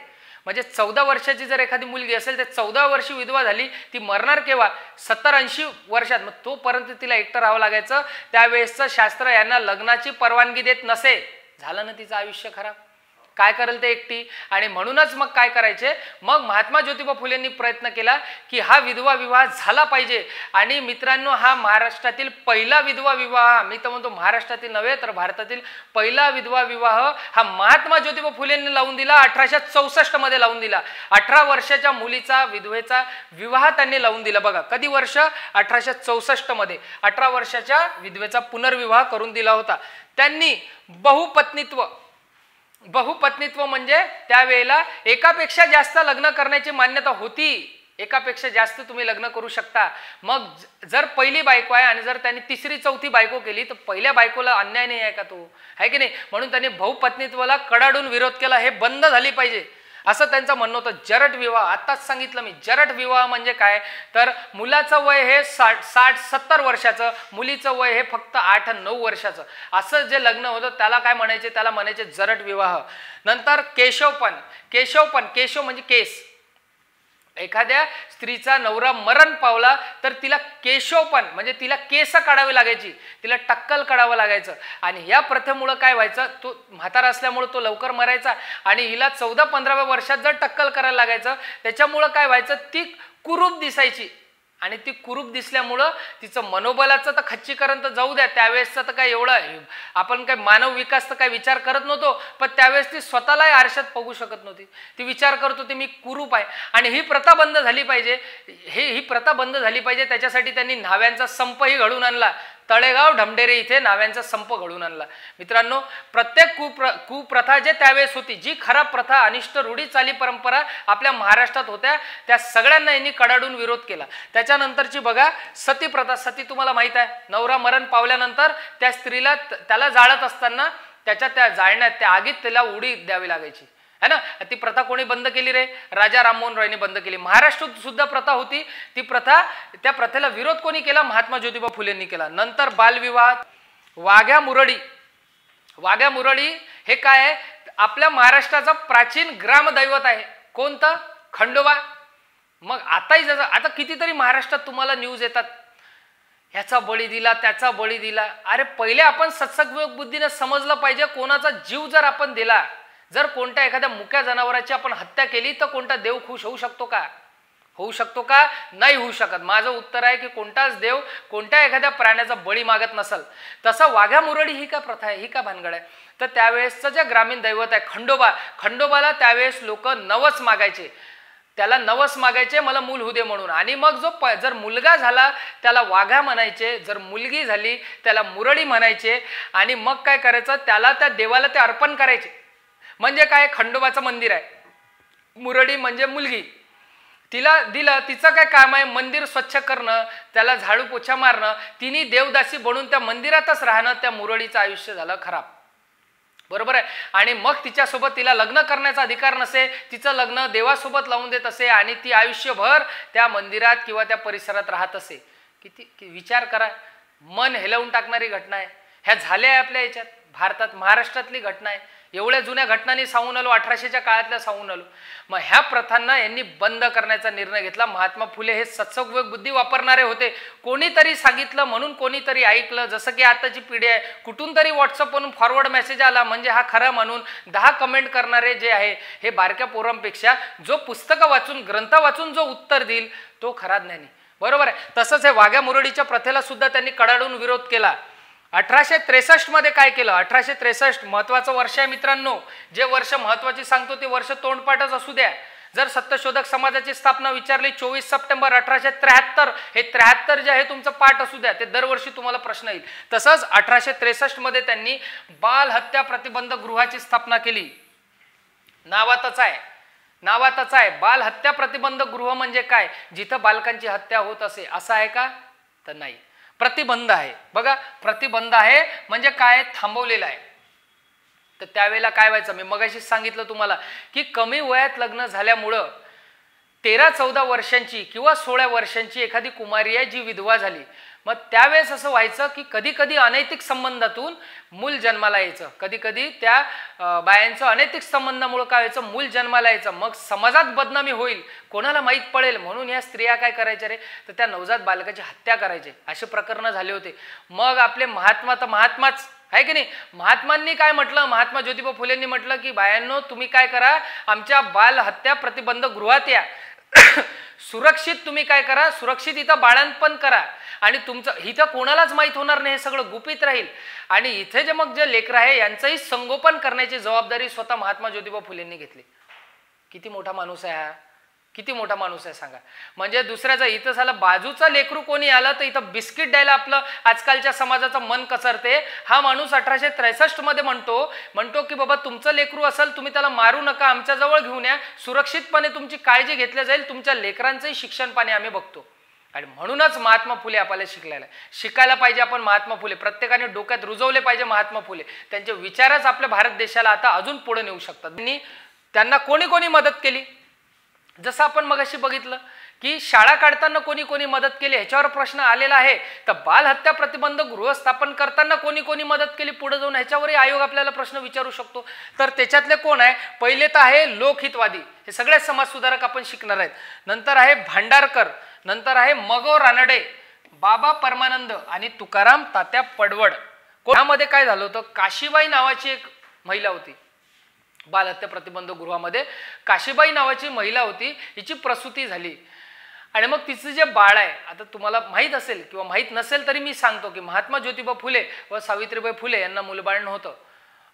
म्हणजे 14 वर्षाची जर एखादी मुलगी असेल तर 14 वर्षी विधवा झाली, ती मरणार केव्हा, 70-80 वर्षात. मग तोपर्यंत तिला एकटं राहावं लागायचं. त्यावेळेसचं शास्त्र यांना लग्नाची परवानगी देत नसे. झालं ना तिचं आयुष्य खराब, काय करेल ते एकटी. आणि म्हणूनच मग काय करायचे, मग महात्मा ज्योतिबा फुलेंनी प्रयत्न केला की हा विधवा विवाह झाला पाहिजे. आणि मित्रांनो, हा महाराष्ट्रातील पहिला विधवा विवाह, मी तर म्हणतो महाराष्ट्रातील नव्हे तर भारतातील पहिला विधवा विवाह हा महात्मा ज्योतिबा फुलेंनी लावून दिला. 1864 मध्ये लावून दिला. 18 वर्षाच्या मुलीचा, विधवेचा विवाह त्यांनी लावून दिला. बघा, कधी वर्ष, 1864 मध्ये 18 वर्षाच्या विधवेचा पुनर्विवाह करून दिला होता. त्यांनी बहुपत्नीत्व म्हणजे त्यावेळेला एकापेक्षा जास्त लग्न करण्याची मान्यता होती. एकापेक्षा जास्त तुम्ही लग्न करू शकता. मग जर पहिली बायको आहे आणि जर त्यांनी तिसरी, चौथी बायको केली तर पहिल्या बायकोला अन्याय नाही आहे का तो, आहे की नाही. म्हणून त्यांनी बहुपत्नीत्वाला कडाडून विरोध केला. हे बंद झाली पाहिजे असं त्यांचं म्हणणं होतं. जरट विवाह, आताच सांगितलं मी, जरट विवाह म्हणजे काय, तर मुलाचं वय हे 60-70 वर्षाचं, मुलीचं वय हे फक्त 8-9 वर्षाचं, असं जे लग्न होतं त्याला काय म्हणायचे, त्याला म्हणायचे जरट विवाह. नंतर केशवपण. केशव म्हणजे केस. एखाद्या स्त्रीचा नवरा मरण पावला तर तिला केशवपण म्हणजे तिला केस काढावे लागायची, तिला टक्कल काढावं लागायचं. आणि या प्रथेमुळं काय व्हायचं, तो म्हातारा असल्यामुळे तो लवकर मरायचा. आणि हिला 14-15व्या वर्षात जर टक्कल करायला लागायचं, त्याच्यामुळं काय व्हायचं, ती कुरूप दिसायची. आणि ती कुरूप दिसल्यामुळं तिचं मनोबलाचं तर खच्चीकरण तर जाऊ द्या, त्यावेळेसचं तर काय एवढं आपण काय मानव विकास तर काय विचार करत नव्हतो, पण त्यावेळेस ती स्वतःलाही आरशात बघू शकत नव्हती. ती विचार करत होती मी कुरूप आहे आणि ही प्रथा बंद झाली पाहिजे, ही प्रथा बंद झाली पाहिजे. त्याच्यासाठी त्यांनी न्हाव्यांचा संपही घडवून आणला. तळेगाव ढमढेरे इथे न्हाव्यांचा संप घडवून आणला. मित्रांनो, प्रत्येक कुप्रथा जे त्यावेळेस होती, जी खराब प्रथा, अनिष्ट रूढी चाली परंपरा आपल्या महाराष्ट्रात होत्या, त्या सगळ्यांना यांनी कडाडून विरोध केला. त्याच्यानंतरची बघा सती प्रथा. सती तुम्हाला माहित आहे, नवरा मरण पावल्यानंतर त्या स्त्रीला त्याला जाळत असताना त्याच्या त्या जाळण्यात त्या आगीत त्याला उडी द्यावी लागायची है ना. ती प्रथा कोणी बंद केली रे? राजा राममोहन रॉयने बंद केली. महाराष्ट्रात सुद्धा प्रथा होती ती प्रथा, त्या प्रथेला विरोध कोणी केला? महात्मा ज्योतिबा फुलेंनी केला. नंतर बालविवाह, वाघ्या मुरळी. वाघ्या मुरळी हे काय आहे? आपल्या महाराष्ट्राचं प्राचीन ग्रामदैवत आहे. कोणतं? खंडोबा. मग आता कितीतरी महाराष्ट्रात तुम्हाला न्यूज येतात, ह्याचा बळी दिला, त्याचा बळी दिला. अरे पहिले आपण सत्संग बुद्धीने समजलं पाहिजे, कोणाचा जीव जर आपण दिला, जर कोणत्या एखाद्या मुक्या जनावराची आपण हत्या केली तर कोणता देव खुश होऊ शकतो का? होऊ शकतो का? नाही होऊ शकत. माझं उत्तर आहे की कोणताच देव कोणत्या एखाद्या प्राण्याचा बळी मागत नसल. तसं वाघ्या मुरळी ही काय प्रथा आहे, ही काय भानगड आहे? तर त्यावेळेसचं जे ग्रामीण दैवत आहे खंडोबा, खंडोबाला त्यावेळेस लोक नवस मागायचे, त्याला नवस मागायचे मला मूल होऊ दे म्हणून. आणि मग जर मुलगा झाला त्याला वाघा म्हणायचे, जर मुलगी झाली त्याला मुरळी म्हणायचे. आणि मग काय करायचं, त्याला त्या देवाला ते अर्पण करायचे. म्हणजे काय? खंडोबाचं मंदिर आहे, मुरळी म्हणजे मुलगी, तिला दिलं. तिचं काय काम आहे? मंदिर स्वच्छ करणं, त्याला झाडू पोछा मारणं, तिने देवदासी बनून त्या मंदिरातच राहणं. त्या मुरळीचं आयुष्य झालं खराब, बरोबर आहे. आणि मग तिच्यासोबत तिला लग्न करण्याचा अधिकार नसे, तिचं लग्न देवासोबत लावून देत असे आणि ती आयुष्यभर त्या मंदिरात किंवा त्या परिसरात राहत असे. किती विचार करा, मन हेलवून टाकणारी घटना आहे. ह्या झाल्या आपल्या याच्यात भारतात, महाराष्ट्रातली घटना आहे. एवढ्या जुन्या घटनांनी सांगून आलो, 1800च्या काळातल्या सांगून आलो. मग ह्या प्रथांना यांनी बंद करण्याचा निर्णय घेतला. महात्मा फुले हे सत्संग बुद्धी वापरणारे होते. कोणीतरी सांगितलं म्हणून कोणीतरी ऐकलं. जसं की आताची पिढी आहे, कुठून तरी व्हॉट्सअपवरून फॉरवर्ड मेसेज आला म्हणजे हा खरं म्हणून 10 कमेंट करणारे जे आहे हे बारक्या पोरांपेक्षा जो पुस्तकं वाचून, ग्रंथ वाचून जो उत्तर देईल तो खरा ज्ञानी, बरोबर आहे. तसंच हे वाघ्या मुरळीच्या प्रथेला सुद्धा त्यांनी कडाडून विरोध केला. 1863 मध्ये काय केलं? 1863 महत्वाचं वर्ष आहे मित्रांनो. जे वर्ष महत्वाची सांगतो ते वर्ष तोंडपाठच असू द्या. जर सत्यशोधक समाजाची स्थापना विचारली 24 सप्टेंबर 1873, हे 73 जे आहे तुमचं पाठ असू द्या, ते दरवर्षी तुम्हाला प्रश्न येईल. तसंच 1863 मध्ये त्यांनी बाल हत्या प्रतिबंध गृहाची स्थापना केली. नावातच आहे बाल हत्या प्रतिबंध गृह. म्हणजे काय? जिथं बालकांची हत्या होत असे, असं आहे का? तर नाही. प्रतिबंध आहे. बघा, प्रतिबंध आहे म्हणजे काय? थांबवलेला आहे. तर त्यावेळेला काय व्हायचं? मी मगाशी सांगितलं तुम्हाला की कमी वयात लग्न झाल्यामुळं 13-14 वर्षांची किंवा 16 वर्षांची एखादी कुमारी आहे जी विधवा झाली, मग त्यावेळेस असं व्हायचं की कधी कधी अनैतिक संबंधातून मूल जन्माला यायचं. कधी कधी त्या बायांचं अनैतिक संबंधामुळे काय व्हायचं? मूल जन्माला यायचं. मग समाजात बदनामी होईल, कोणाला माहीत पडेल म्हणून या स्त्रिया काय करायच्या रे? तर त्या नवजात बालकाची हत्या करायचे. असे प्रकरण झाले होते. मग आपले महात्मा तर महात्माच आहे की नाही, महात्मांनी काय म्हटलं? महात्मा ज्योतिबा फुलेंनी म्हटलं की बायांनो तुम्ही काय करा, आमच्या बाल हत्या प्रतिबंध गृहात या. सुरक्षित तुम्ही काय करा, सुरक्षित इथं बाळंतपण करा आणि तुमचं इथं कोणालाच माहीत होणार नाही, हे सगळं गुपित राहील. आणि इथे जे मग जे लेकरं आहे यांचंही संगोपन करण्याची जबाबदारी स्वतः महात्मा ज्योतिबा फुलेंनी घेतली. किती मोठा माणूस आहे हा, किती मोठा माणूस आहे सांगा. म्हणजे दुसऱ्याचा इथं झालं बाजूचा लेकरू कोणी आलं तर इथं बिस्किट द्यायला आपलं आजकालच्या समाजाचं मन कचरते. हा माणूस 1863 मध्ये म्हणतो की बाबा तुमचं लेकरू असेल तुम्ही त्याला मारू नका, आमच्या जवळ घेऊन या, सुरक्षितपणे तुमची काळजी घेतली जाईल, तुमच्या लेकरांचंही शिक्षण पाणी आम्ही बघतो. आणि म्हणूनच महात्मा फुले आपल्याला शिकायला पाहिजे. आपण महात्मा फुले प्रत्येकाने डोक्यात रुजवले पाहिजे. महात्मा फुले त्यांचे विचारच आपल्या भारत देशाला आता अजून पुढे नेऊ शकतात. त्यांना कोणी मदत केली? जसं आपण मगाशी बघितलं की शाळा काढताना कोणी मदत केली, ह्याच्यावर प्रश्न आलेला आहे. तर बाल हत्या प्रतिबंध गृह स्थापन करताना कोणी मदत केली पुढे जाऊन, ह्याच्यावरही आयोग आपल्याला प्रश्न विचारू शकतो. तर त्याच्यातले कोण आहे? पहिले तर आहे लोकहितवादी, हे सगळे समाज सुधारक आपण शिकणार आहेत. नंतर आहे भांडारकर, नंतर आहे मगो रानडे, बाबा परमानंद आणि तुकाराम तात्या पडवळ. यामध्ये काय झालं होतं? काशीबाई नावाची एक महिला होती बालहत्या प्रतिबंध गृहामध्ये. काशीबाई नावाची महिला होती, हिची प्रसूती झाली आणि मग तिचं जे बाळ आहे, आता तुम्हाला माहीत असेल किंवा माहीत नसेल तरी मी सांगतो की महात्मा ज्योतिबा फुले व सावित्रीबाई फुले यांना मुलबाळ नव्हतं.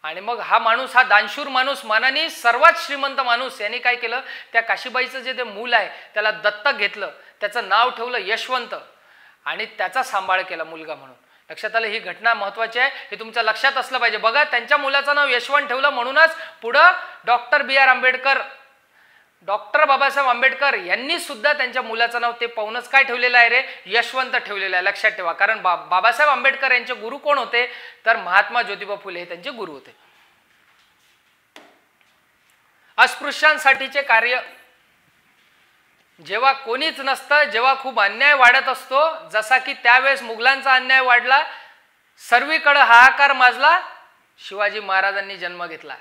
आणि मग हा माणूस, हा दानशूर माणूस, मनाने सर्वात श्रीमंत माणूस, यांनी काय केलं, त्या काशीबाईचं जे ते मूल आहे त्याला दत्तक घेतलं, त्याचं नाव ठेवलं यशवंत आणि त्याचा सांभाळ केला मुलगा म्हणून. लक्षात आलं, ही घटना महत्त्वाची आहे, हे तुमच्या लक्षात असलं पाहिजे. बघा, त्यांच्या मुलाचं नाव यशवंत ठेवलं म्हणूनच पुढं डॉक्टर बी आर आंबेडकर, डॉक्टर बाबासाहेब आंबेडकर यांनी सुद्धा त्यांच्या मुलाचं नाव ते पाहूनच काय ठेवलेलं आहे रे, यशवंत ठेवलेलं आहे. लक्षात ठेवा, कारण बाबासाहेब आंबेडकर यांचे गुरु कोण होते, तर महात्मा ज्योतिबा फुले हे त्यांचे गुरु होते. अस्पृश्यांसाठीचे कार्य, जेव्हा कोणीच नसतं, जेव्हा खूप अन्याय वाढत असतो, जसा की त्यावेळेस मुघलांचा अन्याय वाढला, सर्वीकडे हाहाकार माजला, शिवाजी महाराजांनी जन्म घेतला.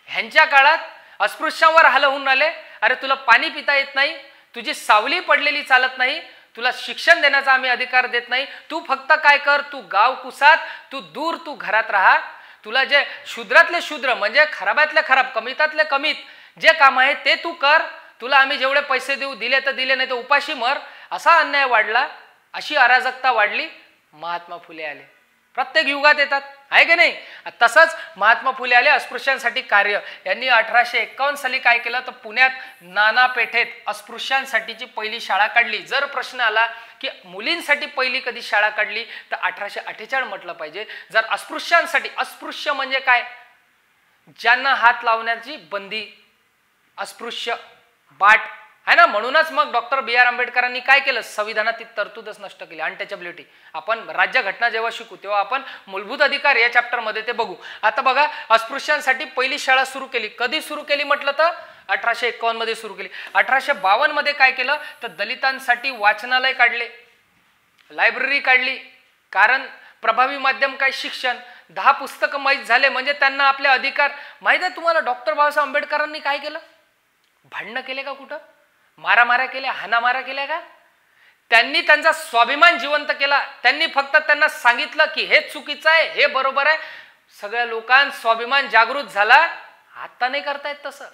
ह्यांच्या काळात अस्पृश्यांवर हाल होऊन आले. अरे तुला पाणी पिता येत नाही, तुझी सावली पडलेली चालत नाही, तुला शिक्षण देण्याचा आम्ही अधिकार देत नाही, तू फक्त काय कर, तू गाव कुसात, तू घरात राहा, तुला जे शूद्रातले शूद्र म्हणजे खराबातले खराब, कमीतातले कमीत जे काम आहे ते तू कर, तुला आम्ही जेवढे पैसे देऊ, दिले तर दिले, नाही तर उपाशी मर. असा अन्याय वाढला, अशी अराजकता वाढली, महात्मा फुले आले. प्रत्येक युगात येतात, आहे की नाही. तसंच महात्मा फुले आले, अस्पृश्यांसाठी कार्य. यांनी 1851 साली काय केलं, तर पुण्यात नाना पेठेत अस्पृश्यांसाठीची पहिली शाळा काढली. जर प्रश्न आला की मुलींसाठी पहिली कधी शाळा काढली, तर 1848 म्हटलं पाहिजे. जर अस्पृश्यांसाठी, अस्पृश्य म्हणजे काय, ज्यांना हात लावण्याची बंदी, अस्पृश्य बाट है ना. म्हणूनच मग डॉक्टर बी आर आंबेडकरांनी काय केलं, संविधानातील तरतूदच नष्ट केली, अनटचेबिलिटी. आपण राज्यघटना जेव्हा शिकू तेव्हा आपण मूलभूत अधिकार या चॅप्टरमध्ये ते बघू. आता बघा, अस्पृश्यांसाठी पहिली शाळा सुरू केली. कधी सुरू केली म्हटलं तर 1851 मध्ये सुरू केली. 1852 मध्ये काय केलं, तर दलितांसाठी वाचनालय काढले, लायब्ररी काढली. कारण प्रभावी माध्यम काय, शिक्षण. 10 पुस्तकं माहीत झाले म्हणजे त्यांना आपले अधिकार माहीत आहे. तुम्हाला डॉक्टर बाबासाहेब आंबेडकरांनी काय केलं, भांडणं केले का, कुठं मारामाऱ्या केल्या, हाणामाऱ्या केल्या का. त्यांनी त्यांचा स्वाभिमान जिवंत केला. त्यांनी फक्त त्यांना सांगितलं की हे चुकीचं आहे, हे बरोबर आहे. सगळ्या लोकांचा स्वाभिमान जागृत झाला. आता नाही करतायत तसं,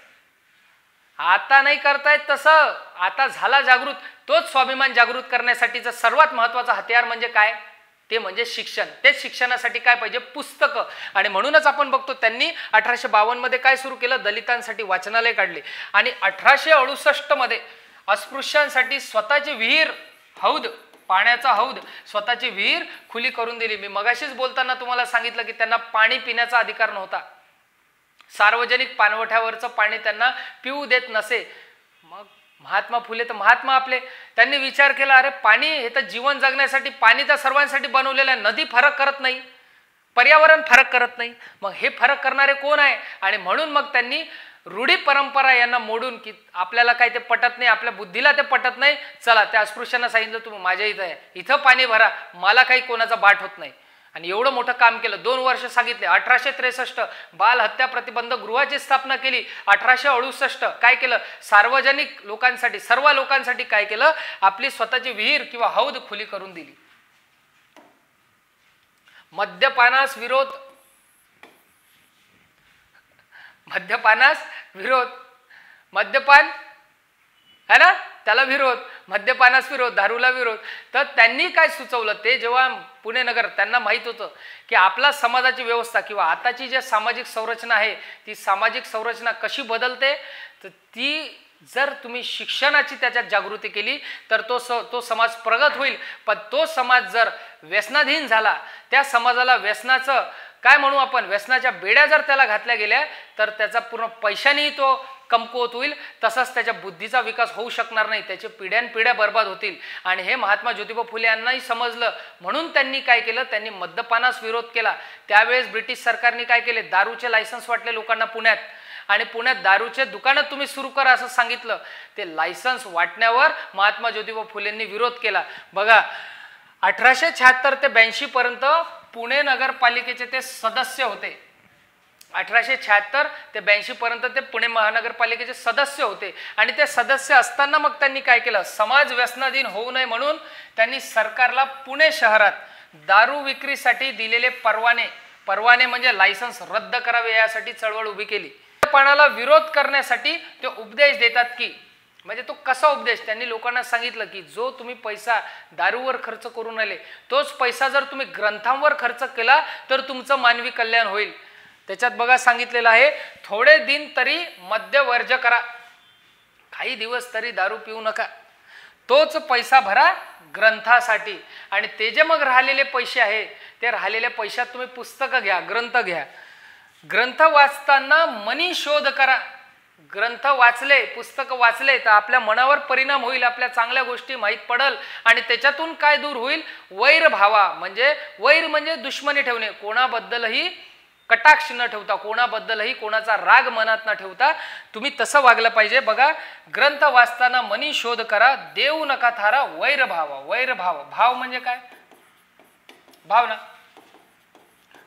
आता नाही करतायत तसं, आता झाला जागृत. तोच स्वाभिमान जागृत करण्यासाठीचं सर्वात महत्वाचं हत्यार म्हणजे काय, ते म्हणजे शिक्षण. तेच शिक्षणासाठी काय पाहिजे, पुस्तकं. आणि म्हणूनच आपण बघतो त्यांनी 1852 मध्ये काय सुरू केलं, दलितांसाठी वाचनालय काढले. आणि 1868 मध्ये अस्पृश्यांसाठी स्वतःची विहीर, हौद, पाण्याचा हौद, स्वतःची विहीर खुली करून दिली. मी मगाशीच बोलताना तुम्हाला सांगितलं की त्यांना पाणी पिण्याचा अधिकार नव्हता, सार्वजनिक पाणवठ्यावरचं पाणी त्यांना पिऊ देत नसे. मग महात्मा फुले तर महात्मा आपले, त्यांनी विचार केला, अरे पाणी हे तर जीवन जगण्यासाठी, पाणी तर सर्वांसाठी बनवलेलं आहे, नदी फरक करत नाही, पर्यावरण फरक करत नाही, मग हे फरक करणारे कोण आहे. आणि म्हणून मग त्यांनी रूढी परंपरा यांना मोडून, की आपल्याला काय ते पटत नाही, आपल्या बुद्धीला ते पटत नाही, चला त्या अस्पृश्यांना सांगितलं तुम्ही माझ्या इथं आहे, इथं पाणी भरा, मला काही कोणाचा बाट होत नाही. आणि एवढं मोठं काम केलं, 2 वर्ष सांगितले. 1863 बाल हत्या प्रतिबंध गृहाची स्थापना केली. 1868 काय केलं, सार्वजनिक लोकांसाठी, सर्व लोकांसाठी काय केलं, आपली स्वतःची विहीर किंवा हौद खुली करून दिली. मद्यपानास विरोध, मद्यपानास विरोध, मद्यपान है ना, त्याला विरोध, मद्यपानास विरोध, दारूला विरोध. तर त्यांनी काय सुचवलं, ते जेव्हा पुणे नगर, त्यांना माहित होतं की आपला समाजाची व्यवस्था किंवा आताची जी सामाजिक संरचना आहे, ती सामाजिक संरचना कशी बदलते, तर ती जर तुम्ही शिक्षणाची त्याच्यात जागृती केली तर तो समाज प्रगत होईल. पण तो समाज जर व्यसनाधीन झाला, त्या समाजाला व्यसनाचं काय म्हणू आपण, व्यसनाच्या बेड्या जर त्याला घातल्या गेल्या, तर त्याचा पूर्ण पैशानेही तो कमकुवत होईल, तसंच त्याच्या बुद्धीचा विकास होऊ शकणार नाही, त्याचे पिढ्यानपिढ्या बर्बाद होतील. आणि हे महात्मा ज्योतिबा फुले यांनाही समजलं. म्हणून त्यांनी काय केलं, त्यांनी मद्यपानास विरोध केला. त्यावेळेस ब्रिटिश सरकारने काय केले, दारूचे लायसन्स वाटले लोकांना पुण्यात, आणि पुण्यात दारूचे दुकानं तुम्ही सुरू करा असं सांगितलं. ते लायसन्स वाटण्यावर महात्मा ज्योतिबा फुलेंनी विरोध केला. बघा, 1876 ते 82 पर्यंत पुणे नगरपालिकेचे ते सदस्य होते. 1876 ते 82 पर्यंत ते पुणे महानगरपालिकेचे सदस्य होते. आणि ते सदस्य असताना मग त्यांनी काय केलं, समाज व्यसनाधीन होऊ नये म्हणून त्यांनी सरकारला पुणे शहरात दारू विक्रीसाठी दिलेले परवाने म्हणजे लायसन्स रद्द करावे यासाठी चळवळ उभी केली. पानाला विरोध करण्यासाठी ते उपदेश देतात की म्हणजे तो कसा उपदेश? त्यांनी लोकांना सांगितलं की जो तुम्ही पैसा दारूवर खर्च करून आले, तोच पैसा जर तुम्ही ग्रंथांवर खर्च केला तर तुमचं मानवी कल्याण होईल. त्याच्यात बघा सांगितलेलं आहे, थोडे दिन तरी मद्य वर्ज करा, काही दिवस तरी दारू पिऊ नका, तोच पैसा भरा ग्रंथासाठी. आणि ते जे मग राहिलेले पैसे आहे, ते राहिलेल्या पैशात तुम्ही पुस्तकं घ्या, ग्रंथ घ्या. ग्रंथ वाचताना मनी शोध करा. ग्रंथ वाचले, पुस्तक वाचले तर आपल्या मनावर परिणाम होईल, आपल्या चांगल्या गोष्टी माहीत पडल आणि त्याच्यातून काय दूर होईल? वैर भावा. म्हणजे वैर म्हणजे दुश्मनी ठेवणे, कोणाबद्दलही कटाक्ष न ठेवता, कोणाबद्दलही कोणाचा राग मनात न ठेवता तुम्ही तसं वागलं पाहिजे. बघा, ग्रंथ वाचताना मनी शोध करा, देऊ नका थारा वैर भावा. वैर भाव, भाव म्हणजे काय? भावना,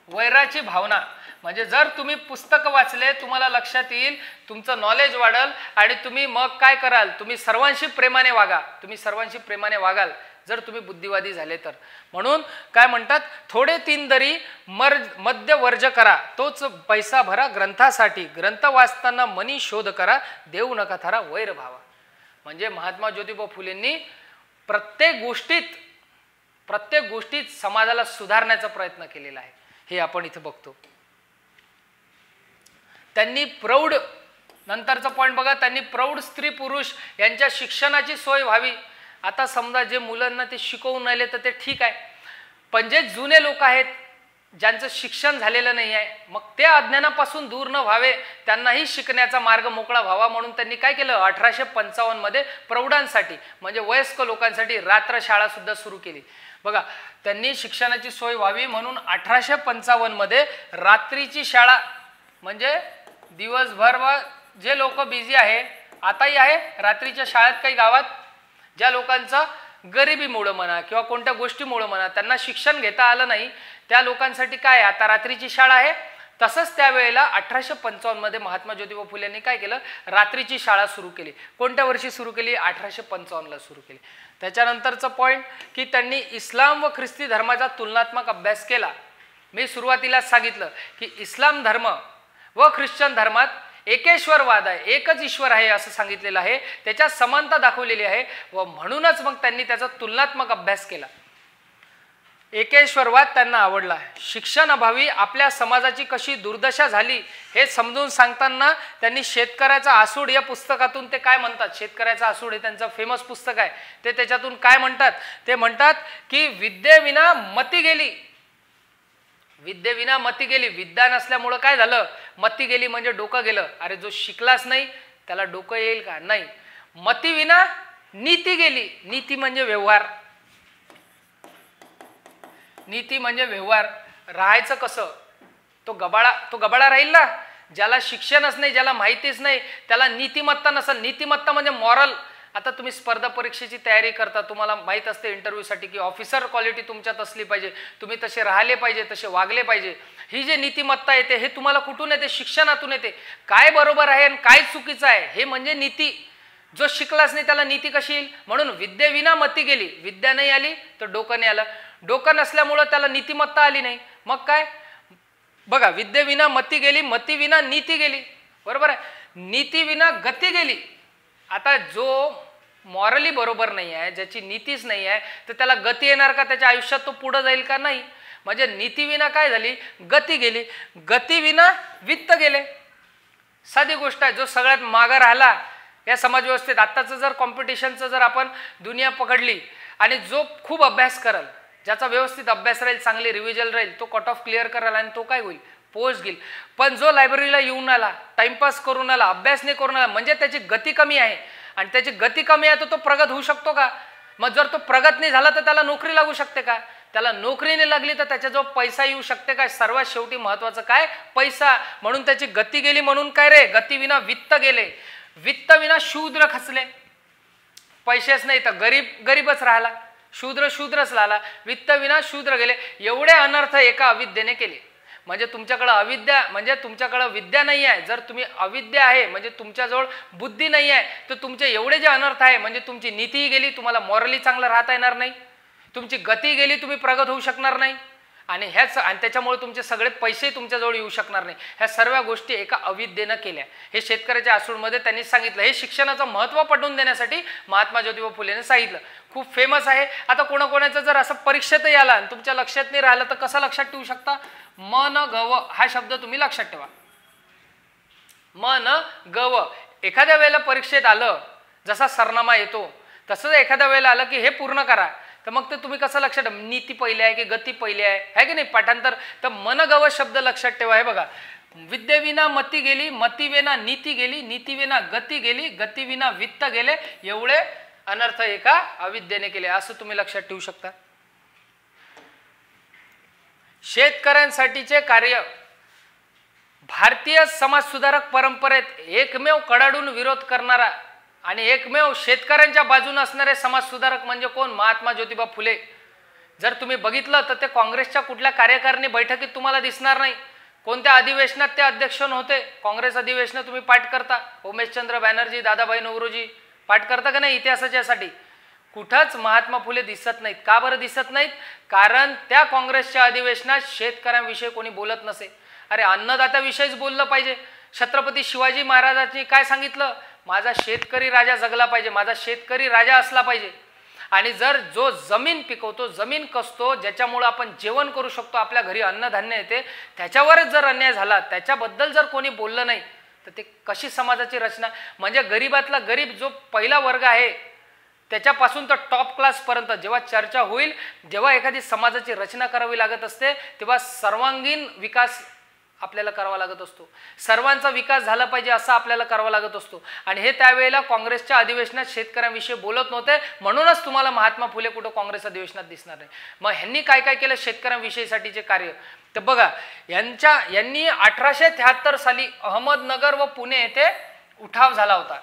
वैराची भावना. म्हणजे जर तुम्ही पुस्तक वाचले, तुम्हाला लक्षात येईल, तुमचं नॉलेज वाढल आणि तुम्ही मग काय कराल? तुम्ही सर्वांशी प्रेमाने वागा. तुम्ही सर्वांशी प्रेमाने वागाल जर तुम्ही बुद्धिवादी झाले तर. म्हणून काय म्हणतात? थोडे तीन दरी मद्य वर्ज करा, तोच पैसा भरा ग्रंथासाठी. ग्रंथ वाचताना मनी शोध करा, देऊ नका थारा वैर भावा. म्हणजे महात्मा ज्योतिबा फुलेंनी प्रत्येक गोष्टीत समाजाला सुधारण्याचा प्रयत्न केलेला आहे, हे आपण इथे बघतो. त्यांनी प्रौढ, नंतरचा पॉईंट बघा, त्यांनी प्रौढ स्त्री पुरुष यांच्या शिक्षणाची सोय व्हावी. आता समजा जे मुलांना ते शिकवून राहिले तर ते ठीक आहे, पण जे जुने लोक आहेत ज्यांचं शिक्षण झालेलं नाही आहे, मग ते अज्ञानापासून दूर न व्हावे, त्यांनाही शिकण्याचा मार्ग मोकळा व्हावा म्हणून त्यांनी काय केलं? 1855 मध्ये प्रौढांसाठी म्हणजे वयस्क लोकांसाठी रात्र शाळा सुद्धा सुरू केली. बघा, त्यांनी शिक्षणाची सोय व्हावी म्हणून 1855 मध्ये रात्रीची शाळा, म्हणजे दिवसभर व जे लोक बिझी आहे, आताही आहे रात्रीच्या शाळेत काही गावात, ज्या लोकांचं गरिबीमुळे म्हणा किंवा कोणत्या गोष्टीमुळे म्हणा त्यांना शिक्षण घेता आलं नाही, त्या लोकांसाठी काय आता रात्रीची शाळा आहे. तसंच त्यावेळेला 1855 मध्ये महात्मा ज्योतिबा फुले यांनी काय केलं? रात्रीची शाळा सुरू केली. कोणत्या वर्षी सुरू केली? 1855 ला सुरू केली. त्याच्यानंतरचं पॉईंट की त्यांनी इस्लाम व ख्रिस्ती धर्माचा तुलनात्मक अभ्यास केला. मी सुरुवातीलाच सांगितलं की इस्लाम धर्म व ख्रिश्चन धर्मात एकेश्वरवाद आहे, एकच ईश्वर आहे असं सांगितलेलं आहे, त्याच्यात समानता दाखवलेली आहे व म्हणूनच मग त्यांनी त्याचा तुलनात्मक अभ्यास केला. एकेश्वरवाद त्यांना आवडला. शिक्षण अभावी आपल्या समाजाची कशी दुर्दशा झाली हे समजून सांगताना त्यांनी शेतकऱ्याचा आसूड या पुस्तकातून ते काय म्हणतात? शेतकऱ्याचा आसूड हे त्यांचं फेमस पुस्तक आहे. ते त्याच्यातून काय म्हणतात? ते म्हणतात की विद्येविना मती गेली. विद्येविना मती गेली. विद्या नसल्यामुळं काय झालं? मती गेली म्हणजे डोकं गेलं. अरे जो शिकलाच नाही त्याला डोकं येईल का? नाही. मतीविना नीती गेली. नीती म्हणजे व्यवहार. नीती म्हणजे व्यवहार. राहायचं कसं? तो गबाळा राहील ना. ज्याला शिक्षणच नाही, ज्याला माहितीच नाही, त्याला नीतिमत्ता नसेल. नीतिमत्ता म्हणजे मॉरल. आता तुम्ही स्पर्धा परीक्षेची तयारी करता, तुम्हाला माहीत असते इंटरव्ह्यूसाठी की ऑफिसर क्वालिटी तुमच्यात असली पाहिजे, तुम्ही तसे राहिले पाहिजे, तसे वागले पाहिजे. ही जी नीतिमत्ता येते हे तुम्हाला कुठून येते? शिक्षणातून येते. काय बरोबर आहे आणि काय चुकीचं आहे हे म्हणजे नीती. जो शिकलाच नाही त्याला नीती कशी येईल? म्हणून विद्येविना मती गेली. विद्या नाही आली तर डोकं नाही आलं. डोकं नसल्यामुळं त्याला नीतिमत्ता आली नाही. मग काय? बघा, विद्येविना मती गेली, मतीविना नीती गेली. बरोबर आहे. नीतीविना गती गेली. आता जो मॉरली बरोबर नाही आहे, ज्याची नीतीच नाही आहे, तर त्याला गती येणार का? त्याच्या आयुष्यात तो पुढे जाईल का? नाही. म्हणजे नीतीविना काय झाली? गती गेली. गतीविना वित्त गेले. साधी गोष्ट आहे. जो सगळ्यात मागं राहिला या समाज व्यवस्थेत, आत्ताचं जर कॉम्पिटिशनचं जर आपण दुनिया पकडली आणि जो खूप अभ्यास करल, ज्याचा व्यवस्थित अभ्यास राहील, चांगली रिव्हिजन राहील, तो कट ऑफ क्लिअर कराल आणि तो काय होईल? पोस्ट घेईल. पण जो लायब्ररीला येऊन आला, टाइमपास करून आला, अभ्यास नाही करून आला, म्हणजे त्याची गती कमी आहे. आणि त्याची गती कमी आहे तर तो प्रगत होऊ शकतो का? मग जर तो प्रगत नाही झाला तर त्याला नोकरी लागू शकते का? त्याला नोकरी नाही लागली तर त्याच्याजवळ पैसा येऊ शकते का? सर्वात शेवटी महत्वाचं काय? पैसा. म्हणून त्याची गती गेली. म्हणून काय रे? गतीविना वित्त गेले. वित्तविना शूद्र खचले. पैसेच नाही तर गरीबच राहिला. शूद्रच राहिला. वित्तविना शूद्र गेले. एवढे अनर्थ एका अविद्येने केले. म्हणजे तुमच्याकडे अविद्या, म्हणजे तुमच्याकडे विद्या नाही आहे. जर तुम्ही अविद्या आहे म्हणजे तुमच्याजवळ बुद्धी नाही आहे, तर तुमचे एवढे जे अनर्थ आहे, म्हणजे तुमची नीतीही गेली, तुम्हाला मॉरली चांगलं राहता येणार नाही, तुमची गती गेली, तुम्ही प्रगत होऊ शकणार नाही. आणि त्याच्यामुळे तुमचे सगळे पैसे तुमच्याजवळ येऊ शकणार नाही. ह्या सर्व गोष्टी एका अविद्येनं केल्या. हे शेतकऱ्याच्या आसूडमध्ये त्यांनी सांगितलं. हे शिक्षणाचं महत्त्व पटवून देण्यासाठी महात्मा ज्योतिबा फुलेने सांगितलं. खूप फेमस आहे. आता कोणाकोणाचं जर असं परीक्षेतही आला आणि तुमच्या लक्षात नाही राहिलं तर कसं लक्षात ठेवू शकता? मन गव हा शब्द तुम्ही लक्षात ठेवा. मन गव एखाद्या वेळेला परीक्षेत आलं, जसा सरनामा येतो तसंच एखाद्या वेळेला आलं की हे पूर्ण करा, तर मग ते तुम्ही कसं लक्षात ठेवा? नीती पहिली आहे की गती पहिली आहे की नाही? पाठांतर. तर मनगव शब्द लक्षात ठेवा. हे बघा, विद्येविना मती गेली, मतीविना नीती गेली, नीतीविना गती गेली, गतीविना वित्त गेले, एवढे अनर्थ एका अविद्येने केले, असं तुम्ही लक्षात ठेवू शकता. शेतकऱ्यांसाठीचे कार्य भारतीय समाज सुधारक परंपरेत एकमेव कडाडून विरोध करणारा आणि एकमेव शेतकऱ्यांच्या बाजूने असणारे समाज सुधारक म्हणजे कोण? महात्मा ज्योतिबा फुले. जर तुम्ही बघितलं तर ते काँग्रेसच्या कुठल्या कार्यकारिणी बैठकीत तुम्हाला दिसणार नाही. कोणत्या अधिवेशनात ते अध्यक्ष नव्हते. काँग्रेस अधिवेशन तुम्ही पाठ करता, उमेशचंद्र बॅनर्जी, दादाभाई नौरोजी पाठ करता का नाही इतिहासाच्यासाठी? कुठंच महात्मा फुले दिसत नाहीत. का बरं दिसत नाहीत? कारण त्या काँग्रेसच्या अधिवेशनात शेतकऱ्यांविषयी कोणी बोलत नसे. अरे अन्नदात्याविषयीच बोललं पाहिजे. छत्रपती शिवाजी महाराजांनी काय सांगितलं? माझा शेतकरी राजा जगला पाहिजे, माझा शेतकरी राजा असला पाहिजे. आणि जर जो जमीन पिकवतो, जमीन कसतो, ज्याच्यामुळे आपण जेवण करू शकतो, आपल्या घरी अन्नधान्य येते, त्याच्यावरच जर अन्याय झाला, त्याच्याबद्दल जर कोणी बोललं नाही, तर ते कशी समाजाची रचना? म्हणजे गरीबातला गरीब जो पहिला वर्ग आहे त्याच्यापासून तर टॉप क्लासपर्यंत जेव्हा चर्चा होईल, जेव्हा एखादी समाजाची रचना करावी लागत असते, तेव्हा सर्वांगीण विकास आपल्याला करावा लागत असतो. सर्वांचा विकास झाला पाहिजे असं आपल्याला करावा लागत असतो. आणि हे त्यावेळेला काँग्रेसच्या अधिवेशनात शेतकऱ्यांविषयी बोलत नव्हते, म्हणूनच तुम्हाला महात्मा फुले कुठं काँग्रेस अधिवेशनात दिसणार नाही. मग ह्यांनी काय काय केलं शेतकऱ्यांविषयीसाठीचे कार्य? तर बघा, यांनी 1873 साली अहमदनगर व पुणे येथे उठाव झाला होता.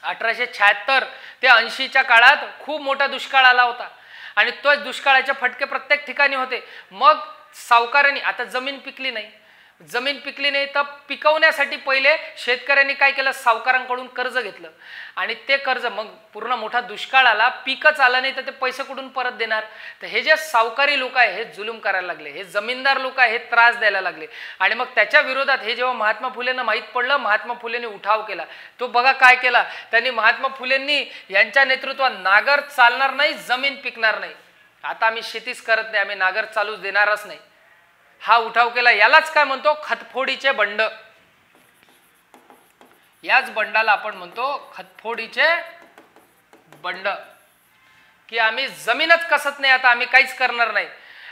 1876 ते 80च्या काळात खूप मोठा दुष्काळ आला होता आणि तोच दुष्काळाचे फटके प्रत्येक ठिकाणी होते. मग सावकारांनी, आता जमीन पिकली नाही तर पिकवण्यासाठी पहिले शेतकऱ्यांनी काय केलं? सावकारांकडून कर्ज घेतलं आणि ते कर्ज, मग पूर्ण मोठा दुष्काळ आला, पीकच आलं नाही तर ते पैसे कुठून परत देणार? तर हे जे सावकारी लोक आहे हे जुलूम करायला लागले, हे जमीनदार लोक आहे हे त्रास द्यायला लागले. आणि मग त्याच्या विरोधात हे जेव्हा महात्मा फुलेंना माहीत पडलं, महात्मा फुलेंनी उठाव केला. तो बघा काय केला त्यांनी. महात्मा फुलेंनी यांच्या नेतृत्वात नागर चालणार नाही, जमीन पिकणार नाही, आता आम्ही शेतीच करत नाही, आम्ही नागर चालूच देणारच नाही, हा उठाव केला. यालाच काय म्हणतो? खतफोडीचे बंड. याच बंडाला आपण म्हणतो खतफोडीचे बंड, की आम्ही जमीनच कसत नाही, आता आम्ही काहीच करणार नाही.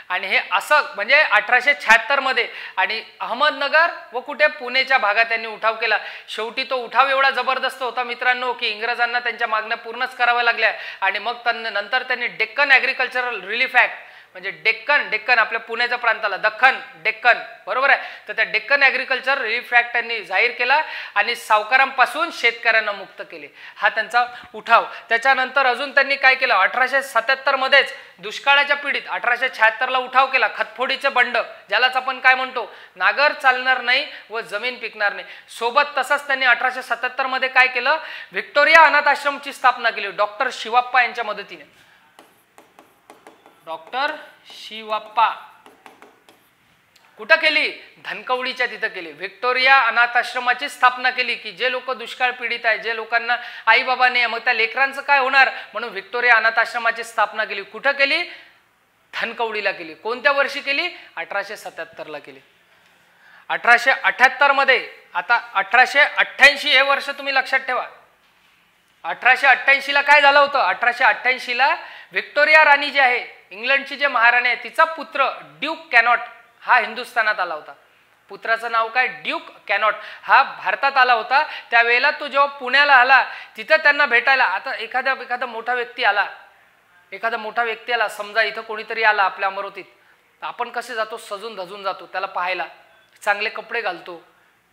आणि हे असं म्हणजे 1876 मध्ये आणि अहमदनगर व कुठे पुणेच्या भागात त्यांनी उठाव केला. शेवटी तो उठाव एवढा जबरदस्त होता मित्रांनो की इंग्रजांना त्यांच्या मागण्या पूर्णच कराव्या लागल्या. आणि मग नंतर त्यांनी डेक्कन ॲग्रिकल्चरल रिलीफ ॲक्ट, म्हणजे डेक्कन आपल्या पुण्याच्या प्रांताला डेक्कन बरोबर आहे, तर त्या डेक्कन ॲग्रिकल्चर रिलीफ ॲक्ट त्यांनी जाहीर केला आणि सावकारांपासून शेतकऱ्यांना मुक्त केले. हा त्यांचा उठाव. त्याच्यानंतर अजून त्यांनी काय केलं? 1877 मध्येच दुष्काळाच्या पिढीत 1876ला उठाव केला खतफोडीचे बंड, ज्यालाच आपण काय म्हणतो? नागर चालणार नाही व जमीन पिकणार नाही. सोबत तसंच त्यांनी 1877 मध्ये काय केलं? व्हिक्टोरिया अनाथ आश्रमची स्थापना केली डॉक्टर शिवाप्पा यांच्या मदतीने. डॉक्टर शिवाप्पा कुठं केली? धनकवडीच्या तिथं केली. व्हिक्टोरिया अनाथ आश्रमाची स्थापना केली की जे लोक दुष्काळ पीडित आहे, जे लोकांना आई बाबा नाही, मग त्या लेकरांचं काय होणार म्हणून व्हिक्टोरिया अनाथ आश्रमाची स्थापना केली. कुठं केली? धनकवडीला केली. कोणत्या वर्षी केली? 1877ला केली. 1878 मध्ये, आता 1888 हे वर्ष तुम्ही लक्षात ठेवा. 1888ला काय झालं होतं? 1888ला व्हिक्टोरिया राणी जी आहे, इंग्लंडची जे महाराणी आहे, तिचा पुत्र ड्यूक कॅनॉट हा हिंदुस्थानात आला होता. पुत्राचं नाव काय? Duke cannot. हा भारतात आला होता. त्यावेळेला तो जेव्हा पुण्याला आला तिथं त्यांना भेटायला, आता एखादा मोठा व्यक्ती आला, समजा इथं कोणीतरी आला आपल्या अमरावतीत, आपण कसे जातो? सजून धजून जातो त्याला पाहायला, चांगले कपडे घालतो,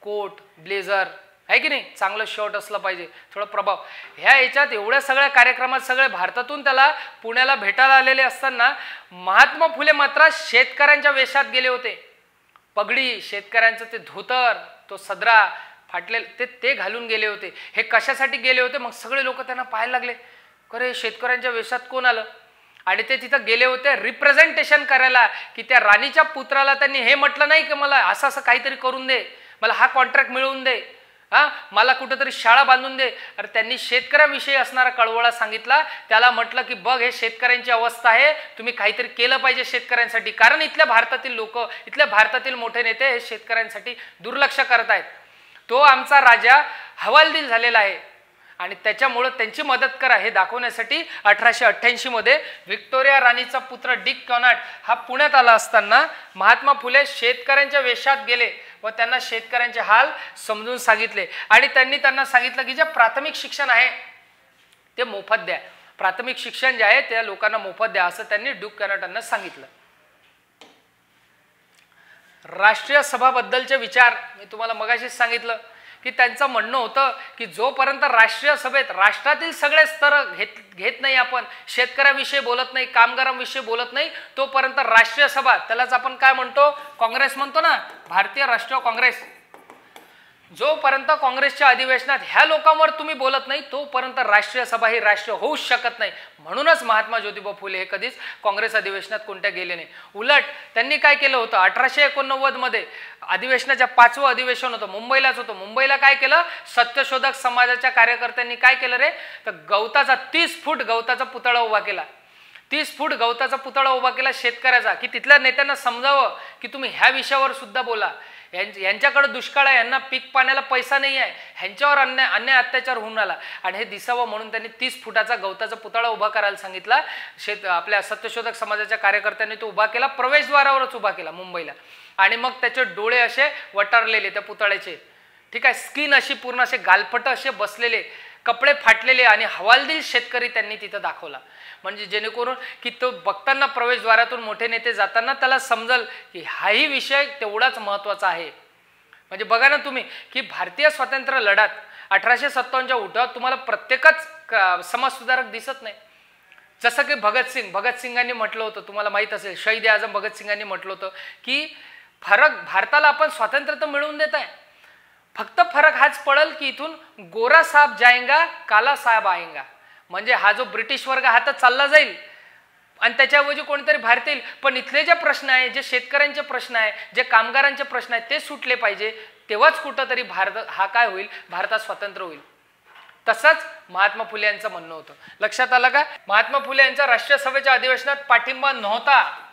कोट ब्लेझर आहे की नाही, चांगलं शर्ट असलं पाहिजे, थोडा प्रभाव. ह्या याच्यात एवढ्या सगळ्या कार्यक्रमात सगळे भारतातून त्याला पुण्याला भेटायला आलेले असताना महात्मा फुले मात्र शेतकऱ्यांच्या वेशात गेले होते. पगडी, शेतकऱ्यांचं ते धोतर, तो सदरा फाटलेले ते घालून गेले होते. हे कशासाठी गेले होते? मग सगळे लोक त्यांना पाहायला लागले, अरे शेतकऱ्यांच्या वेशात कोण आलं? आणि ते तिथं गेले होते रिप्रेझेंटेशन करायला, की त्या राणीच्या पुत्राला त्यांनी हे म्हटलं नाही की मला असं असं काहीतरी करून दे, मला हा कॉन्ट्रॅक्ट मिळवून दे, मला कुठेतरी शाळा बांधून दे. अरे त्यांनी शेतकऱ्याविषयी असणारा कळवळा सांगितला. त्याला म्हटलं की बघ हे शेतकऱ्यांची अवस्था आहे, तुम्ही काहीतरी केलं पाहिजे शेतकऱ्यांसाठी, कारण इथल्या भारतातील लोक, इथल्या भारतातील मोठे नेते हे शेतकऱ्यांसाठी दुर्लक्ष करत आहेत. तो आमचा राजा हवालदिल झालेला आहे आणि त्याच्यामुळं त्यांची मदत करा हे दाखवण्यासाठी 1888 मध्ये व्हिक्टोरिया राणीचा पुत्र डिक कॅनॉट हा पुण्यात आला असताना महात्मा फुले शेतकऱ्यांच्या वेशात गेले व त्यांना शेतकऱ्यांचे हाल समजून सांगितले. आणि त्यांनी त्यांना सांगितलं की जे प्राथमिक शिक्षण आहे ते मोफत द्या, प्राथमिक शिक्षण जे आहे त्या लोकांना मोफत द्या, असं त्यांनी डिक कॅनॉटांना सांगितलं. राष्ट्रीय सभाबद्दलचे विचार मी तुम्हाला मगाशीच सांगितलं की त्यांचं म्हणणं होतं की जोपर्यंत राष्ट्रीय सभेत राष्ट्रातील सगळे स्तर घेत नाही, आपण शेतकऱ्याविषयी बोलत नाही, कामगारांविषयी बोलत नाही, तोपर्यंत राष्ट्रीय सभा, त्यालाच आपण काय म्हणतो, काँग्रेस म्हणतो ना, भारतीय राष्ट्रीय काँग्रेस, जोपर्यंत काँग्रेसच्या अधिवेशनात ह्या लोकांवर तुम्ही बोलत नाही तोपर्यंत राष्ट्रीय सभा ही राष्ट्रीय होऊच शकत नाही. म्हणूनच महात्मा ज्योतिबा फुले हे कधीच काँग्रेस अधिवेशनात कोणत्या गेले नाही. उलट त्यांनी काय केलं होतं, 1889 मध्ये अधिवेशनाच्या 5वं अधिवेशन होतं, मुंबईलाच होतं. मुंबईला काय केलं, सत्यशोधक समाजाच्या कार्यकर्त्यांनी काय केलं रे, तर गवताचा 30 फूट गवताचा पुतळा उभा केला. 30 फूट गवताचा पुतळा उभा केला शेतकऱ्याचा, की तिथल्या नेत्यांना समजावं की तुम्ही ह्या विषयावर सुद्धा बोला. यांच्याकडे दुष्काळ आहे, यांना पीक पाण्याला पैसा नाही आहे, ह्यांच्यावर अन्याय अत्याचार होऊन आला आणि हे दिसावं म्हणून त्यांनी 30 फुटाचा गवताचा पुतळा उभा करायला सांगितला. आपल्या सत्यशोधक समाजाच्या कार्यकर्त्यांनी तो उभा केला, प्रवेशद्वारावरच उभा केला मुंबईला. आणि मग त्याचे डोळे असे वटारलेले त्या पुतळ्याचे, ठीक आहे, स्किन अशी पूर्ण असे गालपट असे बसलेले, कपडे फाटलेले आणि हवालदिल शेतकरी त्यांनी तिथं दाखवला. म्हणजे जेणेकरून की तो बघताना प्रवेशद्वारातून मोठे नेते जाताना त्याला समजल की हाही विषय तेवढाच महत्त्वाचा आहे. म्हणजे बघा ना तुम्ही की भारतीय स्वातंत्र्य लढ्यात 1857च्या उठावात तुम्हाला प्रत्येकच समाजसुधारक दिसत नाही. जसं की भगतसिंगांनी म्हटलं होतं, तुम्हाला माहीत असेल, शहीद आझम भगतसिंगांनी म्हटलं होतं की भारताला आपण स्वातंत्र्य तर मिळवून देत आहे, फक्त फरक हाच पडेल की इथून गोरा साहेब जाएगा काला साहेब आएगा. म्हणजे हा जो ब्रिटिश वर्ग हा तर चालला जाईल आणि त्याच्याऐवजी कोणीतरी भारतीय येईल, पण इथले जे प्रश्न आहे, जे शेतकऱ्यांचे प्रश्न आहे, जे कामगारांचे प्रश्न आहेत ते सुटले पाहिजे, तेव्हाच कुठंतरी भारत हा काय होईल, भारतात स्वातंत्र्य होईल. तसंच महात्मा फुले यांचं म्हणणं होतं. लक्षात आलं का? महात्मा फुले यांचा राष्ट्रीय सभेच्या अधिवेशनात पाठिंबा नव्हता.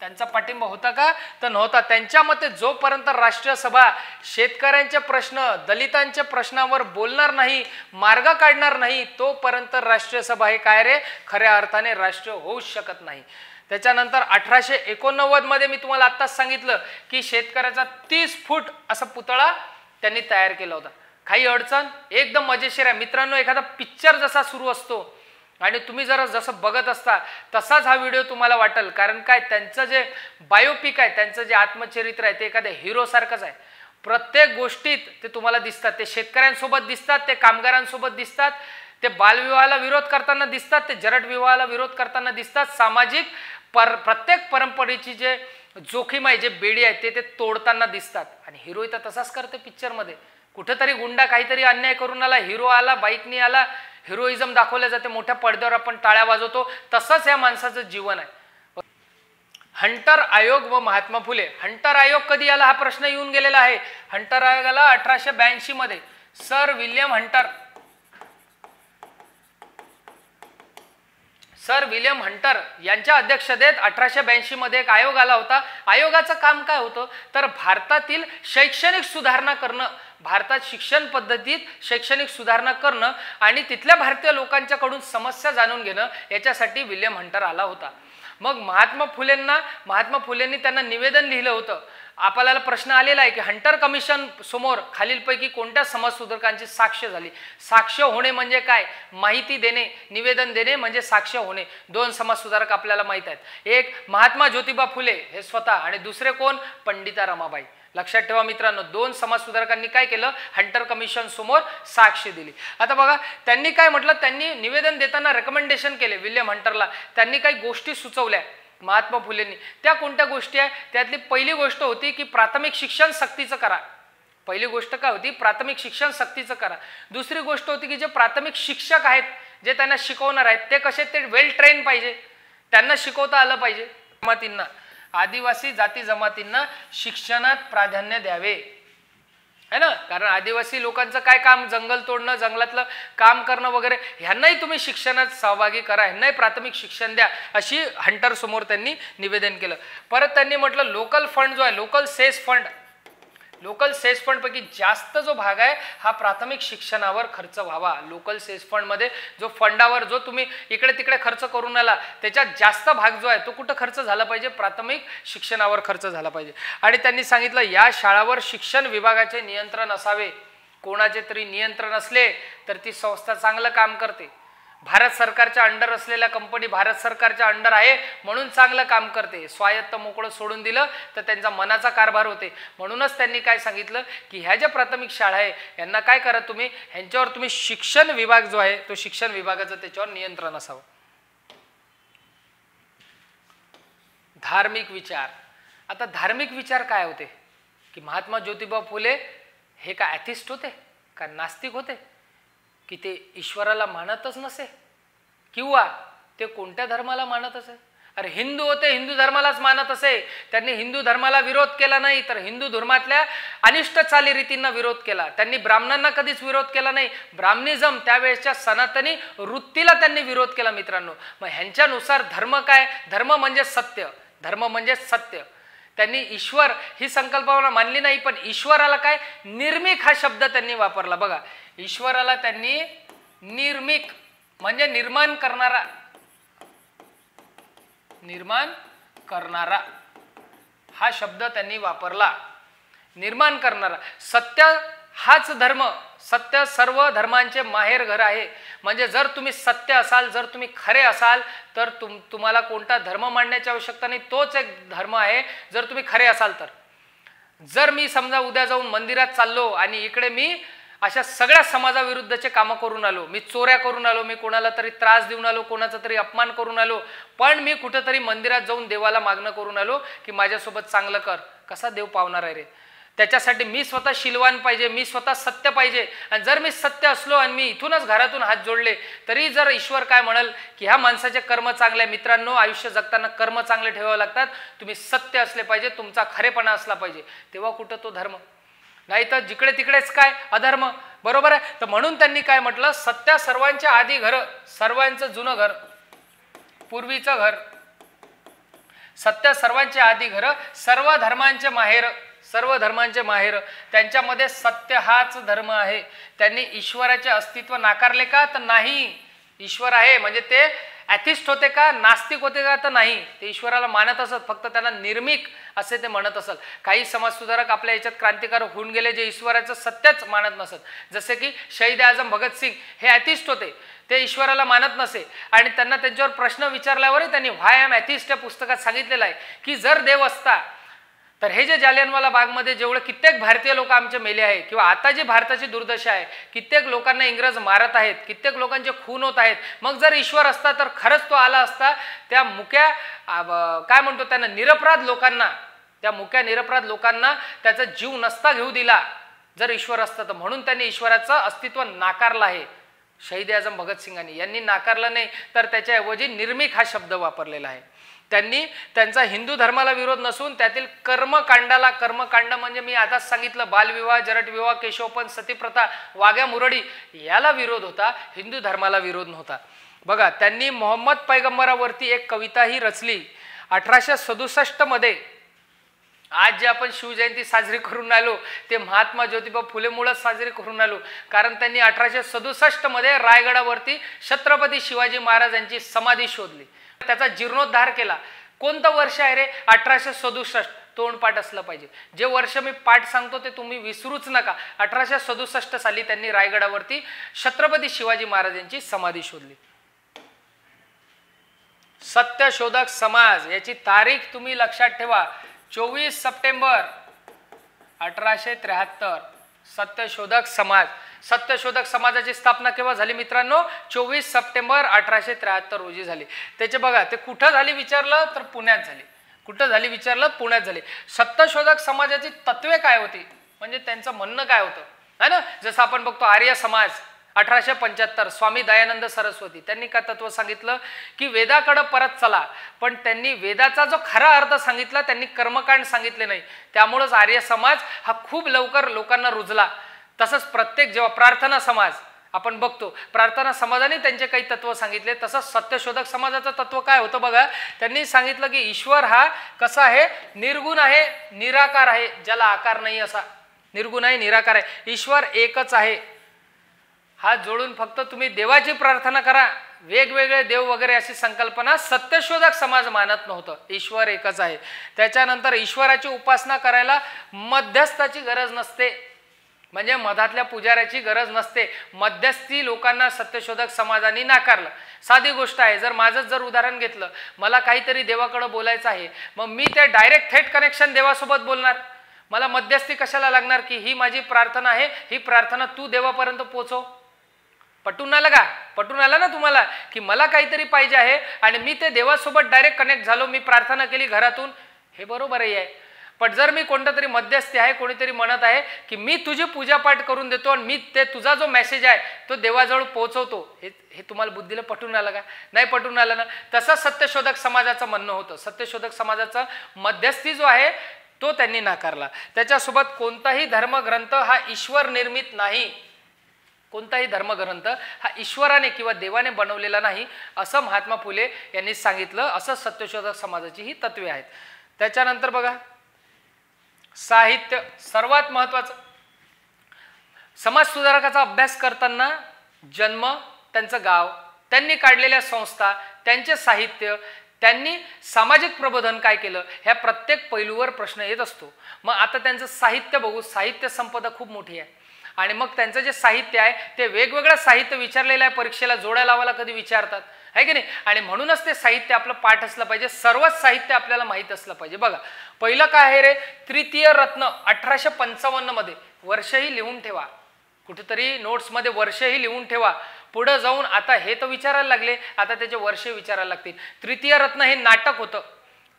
त्यांचा पाठिंबा होता का, तर नव्हता. त्यांच्या मते जोपर्यंत राष्ट्रीय सभा शेतकऱ्यांचे प्रश्न, दलितांच्या प्रश्नावर बोलणार नाही, मार्ग काढणार नाही, तोपर्यंत राष्ट्रीय सभा हे काय रे, खऱ्या अर्थाने राष्ट्रीय होऊच शकत नाही. त्याच्यानंतर 1889 मध्ये मी तुम्हाला आत्ताच सांगितलं की शेतकऱ्याचा 30 फूट असा पुतळा त्यांनी तयार केला होता. काही अडचण, एकदम मजेशीर आहे मित्रांनो. एखादा पिक्चर जसा सुरू असतो आणि तुम्ही जरा जसं बघत असता तसाच हा व्हिडिओ तुम्हाला वाटेल, कारण काय, त्यांचं जे बायोपिक आहे, त्यांचं जे आत्मचरित्र आहे ते एखाद्या हिरो सारखंच आहे. प्रत्येक गोष्टीत ते तुम्हाला दिसतात, ते शेतकऱ्यांसोबत दिसतात, ते कामगारांसोबत दिसतात, ते बालविवाहाला विरोध करताना दिसतात, ते जरट विवाहाला विरोध करताना दिसतात. सामाजिक प्रत्येक परंपरेची जे जोखीम आहे, जे बेडी आहे ते तोडताना दिसतात. आणि हिरो इथं तसाच करते पिक्चरमध्ये. कुठेतरी गुंडा काहीतरी अन्याय करून आला, हिरो आला, बाईकनी आला, हिरोइझम दाखवले जाते, मोठ्या पडद्यावर आपण टाळ्या वाजवतो. तसंच या माणसाचं जीवन आहे. हंटर आयोग व महात्मा फुले. हंटर आयोग कधी आला हा प्रश्न येऊन गेलेला आहे. हंटर आयोगाला 1882 मध्ये सर विल्यम हंटर यांच्या अध्यक्षतेत 1882 मध्ये एक आयोग आला होता. आयोगाचं काम काय होतं, तर भारतातील शैक्षणिक सुधारणा करणं, भारतात शिक्षण पद्धतीत शैक्षणिक सुधारणा करणं आणि तिथल्या भारतीय लोकांच्याकडून समस्या जाणून घेणं, याच्यासाठी विल्यम हंटर आला होता. मग महात्मा फुलेंनी त्यांना निवेदन लिहिलं होतं. आपल्याला प्रश्न आलेला आहे की हंटर कमिशन समोर खालीलपैकी कोणत्या समाजसुधारकांची साक्ष झाली. साक्ष होणे म्हणजे काय, माहिती देणे, निवेदन देणे म्हणजे साक्ष होणे. 2 समाजसुधारक आपल्याला माहित आहेत. एक महात्मा ज्योतिबा फुले हे स्वतः आणि दुसरे कोण, पंडिता रमाबाई. लक्षात ठेवा मित्रांनो, 2 समाजसुधारकांनी काय केलं, हंटर कमिशन समोर साक्ष दिली. आता बघा त्यांनी काय म्हटलं, त्यांनी निवेदन देताना रेकमेंडेशन केले विल्यम हंटरला. त्यांनी काही गोष्टी सुचवल्या महात्मा फुलेंनी. त्या कोणत्या गोष्टी आहे, त्यातली पहिली गोष्ट होती की प्राथमिक शिक्षण सक्तीचं करा. पहिली गोष्ट काय होती, प्राथमिक शिक्षण सक्तीचं करा. दुसरी गोष्ट होती की जे प्राथमिक शिक्षक आहेत, जे त्यांना शिकवणार आहेत ते कसे, ते वेल ट्रेन पाहिजे, त्यांना शिकवता आलं पाहिजे. जमातींना, आदिवासी जाती जमातींना शिक्षणात प्राधान्य द्यावे, है ना. कारण आदिवासी लोकांचं काय काम, जंगल तोडणं, जंगलातलं काम करणं वगैरे, ह्यांनाही तुम्ही शिक्षणात सहभागी करा, ह्यांनाही प्राथमिक शिक्षण द्या, अशी हंटर समोर त्यांनी निवेदन केलं. परत त्यांनी म्हटलं लोकल फंड जो आहे, लोकल सेस फंड पैकी जास्त जो भाग आहे हा प्राथमिक शिक्षणावर खर्च व्हावा. लोकल सेस फंड मध्ये जो फंडावर जो तुम्ही इकडे तिकडे खर्च करून आला, त्याच्यात जास्त भाग जो आहे तो कुठं खर्च झाला पाहिजे, प्राथमिक शिक्षणावर खर्च झाला पाहिजे. आणि त्यांनी सांगितलं या शाळावर शिक्षण विभागाचे नियंत्रण असावे. कोणाचे तरी नियंत्रण असले तर ती संस्था चांगलं काम करते. भारत सरकारच्या अंडर असलेल्या कंपनी भारत सरकारच्या अंडर आहे म्हणून चांगलं काम करते. स्वायत्त मोकळं सोडून दिलं तर त्यांचा मनाचा कारभार होते. म्हणूनच त्यांनी काय सांगितलं की ह्या ज्या प्राथमिक शाळा आहे यांना काय करा, तुम्ही ह्यांच्यावर तुम्ही शिक्षण विभाग जो आहे तो शिक्षण विभागाचं त्याच्यावर नियंत्रण असावं. धार्मिक विचार. आता धार्मिक विचार काय होते की महात्मा ज्योतिबा फुले हे का ॲथिस्ट होते का नास्तिक होते की ते ईश्वराला मानतच नसे किंवा ते कोणत्या धर्माला मानत असे. अरे हिंदू होते, हिंदू धर्मालाच मानत असे. त्यांनी हिंदू धर्माला विरोध केला नाही तर हिंदू धर्मातल्या अनिष्ट चालीरीतींना विरोध केला. त्यांनी ब्राह्मणांना कधीच विरोध केला नाही. ब्राह्मणिझम त्यावेळेसच्या सनातनी वृत्तीला त्यांनी विरोध केला. मित्रांनो, मग ह्यांच्यानुसार धर्म काय, धर्म म्हणजे सत्य, धर्म म्हणजे सत्य. त्यांनी ईश्वर ही संकल्पना मानली नाही, पण ईश्वराला काय निर्मिक हा शब्द त्यांनी वापरला. बघा, ईश्वराला त्यांनी निर्मिक म्हणजे निर्माण करणारा हा शब्द त्यांनी वापरला. निर्माण करणारा. सत्य हाच धर्म, सत्य सर्व धर्मांचे माहेर घर आहे. म्हणजे जर तुम्ही सत्य असाल, जर तुम्ही खरे असाल तर तुम्हाला कोणता धर्म मांडण्याची आवश्यकता नाही, तोच एक धर्म आहे जर तुम्ही खरे असाल तर. जर मी समजा उद्या जाऊन मंदिरात चाललो आणि इकडे मी अशा सगळ्या समाजाविरुद्धचे कामं करून आलो, मी चोऱ्या करून आलो, मी कोणाला तरी त्रास देऊन आलो, कोणाचा तरी अपमान करून आलो, पण मी कुठेतरी मंदिरात जाऊन देवाला मागणं करून आलो की माझ्यासोबत चांगलं कर, कसा देव पावणार आहे रे. त्याच्यासाठी मी स्वतः शीलवान पाहिजे, मी स्वतः सत्य पाहिजे. आणि जर मी सत्य असलो आणि मी इथूनच घरातून हात जोडले तरी जर ईश्वर काय म्हणाल की ह्या माणसाचे कर्म चांगले आहे. मित्रांनो, आयुष्य जगताना कर्म चांगले ठेवावे लागतात. तुम्ही सत्य असले पाहिजे, तुमचा खरेपणा असला पाहिजे, तेव्हा कुठं तो धर्म. नाही तर जिकडे तिकडेच काय अधर्म. बरोबर आहे. तर म्हणून त्यांनी काय म्हटलं, सत्य सर्वांच्या आधी घर, सर्वांचं जुनं घर, पूर्वीचं घर. सत्य सर्वांचे आधी घर, सर्व धर्मांचे माहेर, सर्व धर्मांचे माहेर. त्यांच्यामध्ये सत्य हाच धर्म आहे. त्यांनी ईश्वराचे अस्तित्व नाकारले का तर नाही. ईश्वर आहे म्हणजे ते ॲथिस्ट होते का, नास्तिक होते का तर नाही. ते ईश्वराला मानत असत, फक्त त्यांना निर्मिक असे ते म्हणत असत. काही समाजसुधारक आपल्या याच्यात क्रांतिकारक होऊन गेले जे ईश्वराचं सत्यच मानत नसत. जसे की शहीद आझम भगतसिंग हे ॲथिस्ट होते, ते ईश्वराला मानत नसे. आणि त्यांना त्यांच्यावर प्रश्न विचारल्यावरही त्यांनी व्हाय एम ॲथिस्ट या पुस्तकात सांगितलेलं आहे की जर देव असता तर हे जे जालियनवाला बागमध्ये जेवढे कित्येक भारतीय लोक आमचे मेले आहे, किंवा आता जी भारताची दुर्दशा आहे, कित्येक लोकांना इंग्रज मारत आहेत, कित्येक लोकांचे खून होत आहेत, मग जर ईश्वर असता तर खरंच तो आला असता त्या मुक्या काय म्हणतो त्यांना निरपराध लोकांना, त्या मुक्या निरपराध लोकांना त्याचा जीव नसता घेऊ दिला जर ईश्वर असता तर. म्हणून त्यांनी ईश्वराचं अस्तित्व नाकारलं आहे. शहीद आझम भगतसिंगांनी यांनी नाकारलं नाही तर त्याच्याऐवजी निर्मिक हा शब्द वापरलेला आहे. त्यांनी त्यांचा हिंदू धर्माला विरोध नसून त्यातील कर्मकांडाला, कर्मकांड म्हणजे मी आताच सांगितलं बालविवाह, जरटविवाह, केशवपन, सतीप्रथा, वाघ्या मुरडी याला विरोध होता, हिंदू धर्माला विरोध नव्हता. बघा, त्यांनी मोहम्मद पैगंबरावरती एक कविताही रचली 1867 मध्ये. आज जे आपण शिवजयंती साजरी करून आलो ते महात्मा ज्योतिबा फुलेमुळेच साजरी करून आलो. कारण त्यांनी 1867 मध्ये रायगडावरती छत्रपती शिवाजी महाराज यांची समाधी शोधली, त्याचा जीर्णोद्धार केला. कोणतं वर्ष आहे रे? 1867. तोंडपाठ असलं पाहिजे. जे वर्ष मी पाठ सांगतो ते तुम्ही विसरूच नका. 1867 साली त्यांनी रायगडावरती छत्रपती शिवाजी महाराज यांची समाधी शोधली. सत्यशोधक समाज याची तारीख तुम्ही लक्षात ठेवा, 24 सप्टेंबर 1873. सत्यशोधक समाज. सत्यशोधक समाजाची स्थापना केव्हा झाली मित्रांनो? 24 सप्टेंबर 1873 रोजी झाली. त्याचे बघा, ते कुठं झाली विचारलं तर पुण्यात झाली. कुठं झाली विचारलं? पुण्यात झाली. सत्यशोधक समाजाची तत्वे काय होती, म्हणजे त्यांचं म्हणणं काय होतं, है ना? जसं आपण बघतो आर्य समाज, 1875 स्वामी दयानंद सरस्वती त्यांनी काय तत्व सांगितलं की वेदाकडे परत चला, पण त्यांनी वेदाचा जो खरा अर्थ सांगितला त्यांनी कर्मकांड सांगितले नाही, त्यामुळेच आर्य समाज हा खूप लवकर लोकांना रुजला. तसंच प्रत्येक जेव्हा प्रार्थना समाज आपण बघतो, प्रार्थना समाजाने त्यांचे काही तत्व सांगितले, तसंच सत्यशोधक समाजाचं तत्व काय होतं बघा, त्यांनी सांगितलं की ईश्वर हा कसा आहे, निर्गुण आहे, निराकार आहे, ज्याला आकार नाही असा, निर्गुण आहे, निराकार आहे, ईश्वर एकच आहे. हात जोडून फक्त तुम्ही देवाची प्रार्थना करा, वेगवेगळे देव वगैरे अशी संकल्पना सत्यशोधक समाज मानत नव्हतं, ईश्वर एकच आहे. त्याच्यानंतर ईश्वराची उपासना करायला मध्यस्थाची गरज नसते, म्हणजे मधातल्या पुजाऱ्याची गरज नसते. मध्यस्थी लोकांना सत्यशोधक समाजाने नाकारलं. साधी गोष्ट आहे, जर माझंच जर उदाहरण घेतलं, मला काहीतरी देवाकडे बोलायचं आहे, मग मी ते डायरेक्ट थेट कनेक्शन देवासोबत बोलणार, मला मध्यस्थी कशाला लागणार की ही माझी प्रार्थना आहे, ही प्रार्थना तू देवापर्यंत पोहोचव. पटून आलं का? पटून आलं ना तुम्हाला की मला काहीतरी पाहिजे आहे आणि मी ते देवासोबत डायरेक्ट कनेक्ट झालो, मी प्रार्थना केली घरातून, हे बरोबरही आहे. पण जर मी कोणता तरी मध्यस्थी आहे, कोणीतरी म्हणत आहे की मी तुझी पूजापाठ करून देतो आणि मी ते तुझा जो मेसेज आहे तो देवाजवळ पोहोचवतो, हे तुम्हाला बुद्धीला पटून आलं का? नाही पटून आलं ना. तसं सत्यशोधक समाजाचं म्हणणं होतं. सत्यशोधक समाजाचा मध्यस्थी जो आहे तो त्यांनी नाकारला. त्याच्यासोबत कोणताही धर्मग्रंथ हा ईश्वर निर्मित नाही, कोणताही धर्मग्रंथ हा ईश्वराने किंवा देवाने बनवलेला नाही, असं महात्मा फुले यांनी सांगितलं. असं सत्यशोधक समाजाची ही तत्वे आहेत. त्याच्यानंतर बघा, साहित्य सर्वात महत्वाचं. समाज सुधारकाचा अभ्यास करताना जन्म, त्यांचं गाव, त्यांनी काढलेल्या संस्था, त्यांचे साहित्य, त्यांनी सामाजिक प्रबोधन काय केलं, ह्या प्रत्येक पैलूवर प्रश्न येत असतो. मग आता त्यांचं साहित्य बघू. साहित्य संपदा खूप मोठी आहे आणि मग त्यांचं जे साहित्य आहे ते वेगवेगळं साहित्य विचारलेलं आहे, परीक्षेला जोड्या लावायला कधी विचारतात, आहे की नाही. आणि म्हणूनच ते साहित्य आपलं पाठ असलं पाहिजे, सर्वच साहित्य आपल्याला माहीत असलं पाहिजे. बघा, पहिलं काय आहे रे, तृतीय रत्न 1855 मध्ये. वर्षही लिहून ठेवा, कुठेतरी नोट्समध्ये वर्षही लिहून ठेवा. पुढे जाऊन आता हे तर विचारायला लागले, आता त्याचे वर्ष विचारायला लागतील. तृतीय रत्न हे नाटक होतं.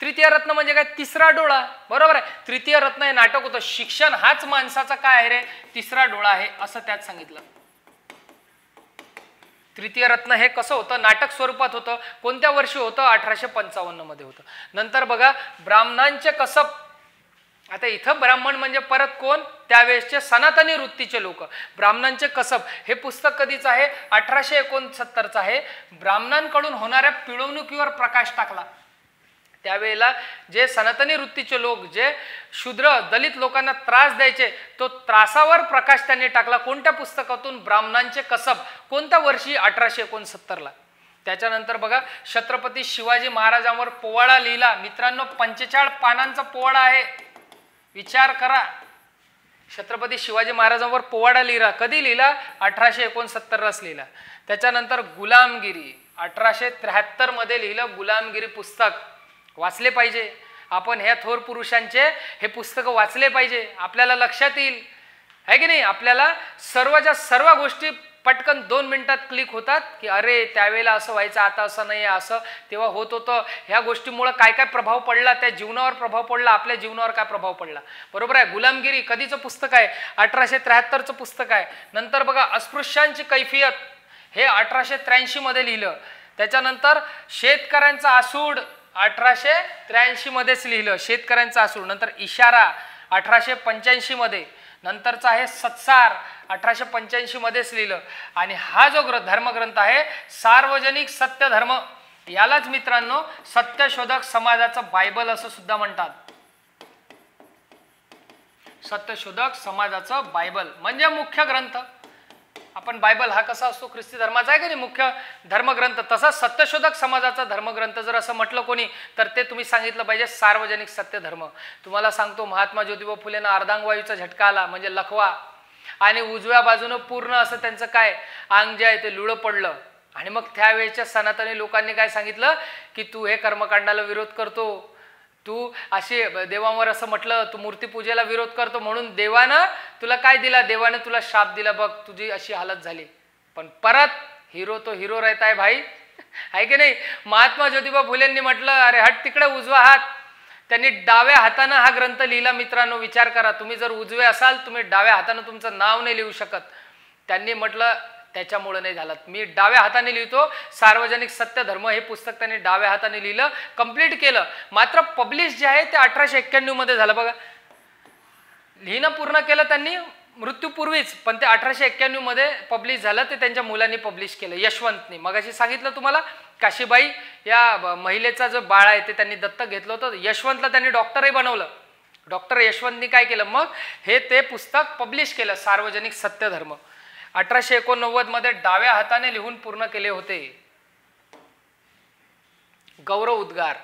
तृतीय रत्न म्हणजे काय, तिसरा डोळा, बरोबर आहे. तृतीय रत्न हे नाटक होतं. शिक्षण हाच माणसाचा काय आहे रे, तिसरा डोळा आहे, असं त्यात सांगितलं. तृतीय रत्न हे कसं होतं, नाटक स्वरूपात होतं. कोणत्या वर्षी होतं, 1855 मध्ये होतं. नंतर बघा, ब्राह्मणांचे कसब. आता इथं ब्राह्मण म्हणजे परत कोण, त्यावेळेसचे सनातनी वृत्तीचे लोक. ब्राह्मणांचे कसब हे पुस्तक कधीच आहे, 1869 आहे. ब्राह्मणांकडून होणाऱ्या पिळवणुकीवर प्रकाश टाकला. त्यावेळेला जे सनातनी वृत्तीचे लोक, जे शूद्र दलित लोकांना त्रास द्यायचे, तो त्रासावर प्रकाश त्यांनी टाकला. कोणत्या पुस्तकातून, ब्राह्मणांचे कसब. कोणत्या वर्षी, 1869 त्याच्यानंतर बघा, छत्रपती शिवाजी महाराजांवर पोवाडा लिहिला. मित्रांनो, 45 पानांचा पोवाडा आहे, विचार करा. छत्रपती शिवाजी महाराजांवर पोवाडा लिहिला. कधी लिहिला, 1869 लिहिला. त्याच्यानंतर गुलामगिरी 1873 मध्ये लिहिलं. गुलामगिरी पुस्तक वाचले पाहिजे आपण. ह्या थोर पुरुषांचे हे पुस्तक वाचले पाहिजे, आपल्याला लक्षात येईल, आहे की नाही. आपल्याला सर्वच्या सर्व गोष्टी पटकन 2 मिनिटात क्लिक होतात की अरे त्यावेळेला असं व्हायचं, आता असं नाही, असं तेव्हा होत होतं. ह्या गोष्टीमुळे काय काय प्रभाव पडला, त्या जीवनावर प्रभाव पडला, आपल्या जीवनावर काय प्रभाव पडला, बरोबर आहे. गुलामगिरी कधीचं पुस्तक आहे, 1873चं पुस्तक आहे. नंतर बघा, अस्पृश्यांची कैफियत हे 1883 मध्ये लिहिलं. त्याच्यानंतर शेतकऱ्यांचा आसूड 1883 मध्येच लिहिलं, शेतकऱ्यांचा आसूड. नंतर इशारा 1885 मध्ये. नंतरचा आहे सत्सार 1885 मध्येच लिहिलं. आणि हा जो धर्मग्रंथ आहे, सार्वजनिक सत्य धर्म, यालाच मित्रांनो सत्यशोधक समाजाचं बायबल असं सुद्धा म्हणतात. सत्यशोधक समाजाचं बायबल म्हणजे मुख्य ग्रंथ. आपण बायबल हा कसा असतो, ख्रिस्ती धर्माचा आहे की नाही, मुख्य धर्मग्रंथ. तसा सत्यशोधक समाजाचा धर्मग्रंथ जर असं म्हटलं कोणी, तर ते तुम्ही सांगितलं पाहिजे सार्वजनिक सत्य धर्म. तुम्हाला सांगतो, महात्मा ज्योतिबा फुलेंना अर्धांगवायूचा झटका आला, म्हणजे लखवा, आणि उजव्या बाजूनं पूर्ण असं त्यांचं काय अंग जे आहे ते लुळं पडलं. आणि मग त्यावेळेच्या सनातनी लोकांनी काय सांगितलं की तू हे कर्मकांडाला विरोध करतो, तू असे देवांवर असं म्हटलं, तू मूर्तीपूजेला विरोध करतो, म्हणून देवानं तुला काय दिला, देवाने तुला शाप दिला, बघ तुझी अशी हालत झाली. पण परत हिरो तो हिरो रहता है भाई, आहे की नाही. महात्मा ज्योतिबा फुलेंनी म्हटलं अरे हट तिकडे उजवा हात. त्यांनी डाव्या हातानं हा ग्रंथ लिहिला. मित्रांनो विचार करा, तुम्ही जर उजवे असाल, तुम्ही डाव्या हातानं तुमचं नाव नाही लिहू शकत. त्यांनी म्हटलं, त्याच्यामुळे नाही झालं. मी डाव्या हाताने लिहितो. सार्वजनिक सत्य धर्म हे पुस्तक त्यांनी डाव्या हाताने लिहिलं, कंप्लीट केलं. मात्र पब्लिश जे आहे ते 1891 मध्ये झालं. बघा, लिहिणं पूर्ण केलं त्यांनी मृत्यूपूर्वीच, पण ते 1891 मध्ये पब्लिश झालं. ते त्यांच्या मुलांनी पब्लिश केलं, यशवंतनी. मगाशी सांगितलं तुम्हाला, काशीबाई या महिलेचा जो बाळ आहे ते त्यांनी दत्तक घेतलं होतं. यशवंतला त्यांनी डॉक्टरही बनवलं. डॉक्टर यशवंतनी काय केलं, मग हे ते पुस्तक पब्लिश केलं, सार्वजनिक सत्य धर्म. 1889 मध्ये डाव्या हाताने लिहून पूर्ण केले होते. गौरव उद्गार.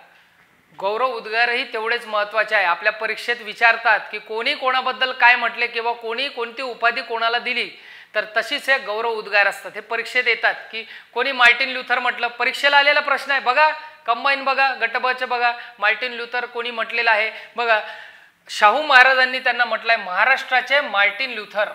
गौरव उद्गारही तेवढेच महत्वाचे आहे. आपल्या परीक्षेत विचारतात की कोणी कोणाबद्दल काय म्हटले किंवा कोणी कोणती उपाधी कोणाला दिली, तर तशीच हे गौरव उद्गार असतात. हे परीक्षेत येतात की कोणी मार्टिन ल्युथर म्हटलं. परीक्षेला आलेला प्रश्न आहे बघा, कंबाईन बघा, गट ब चे बघा. मार्टिन ल्युथर कोणी म्हटलेलं आहे बघा, शाहू महाराजांनी त्यांना म्हटलंय महाराष्ट्राचे Martin Luther,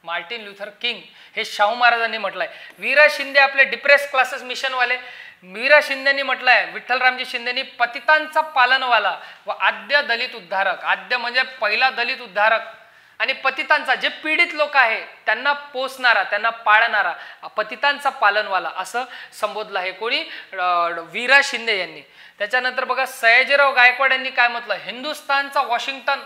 Martin Luther king हे शाहू महाराजांनी म्हटलंय. वीरा शिंदे आपले डिप्रेस क्लासेस मिशनवाले, वीरा शिंदेनी म्हटलंय, विठ्ठलरामजी शिंदेनी पतितांचा पालनवाला व आद्य दलित उद्धारक. आद्य म्हणजे पहिला दलित उद्धारक आणि पतितांचा, जे पीडित लोक आहे त्यांना पोसणारा, त्यांना पाळणारा, पतितांचा पालनवाला असं संबोधलं आहे कोणी, वीरा शिंदे यांनी. त्याच्यानंतर बघा, सयाजीराव गायकवाड यांनी काय म्हटलं, हिंदुस्थानचा वॉशिंग्टन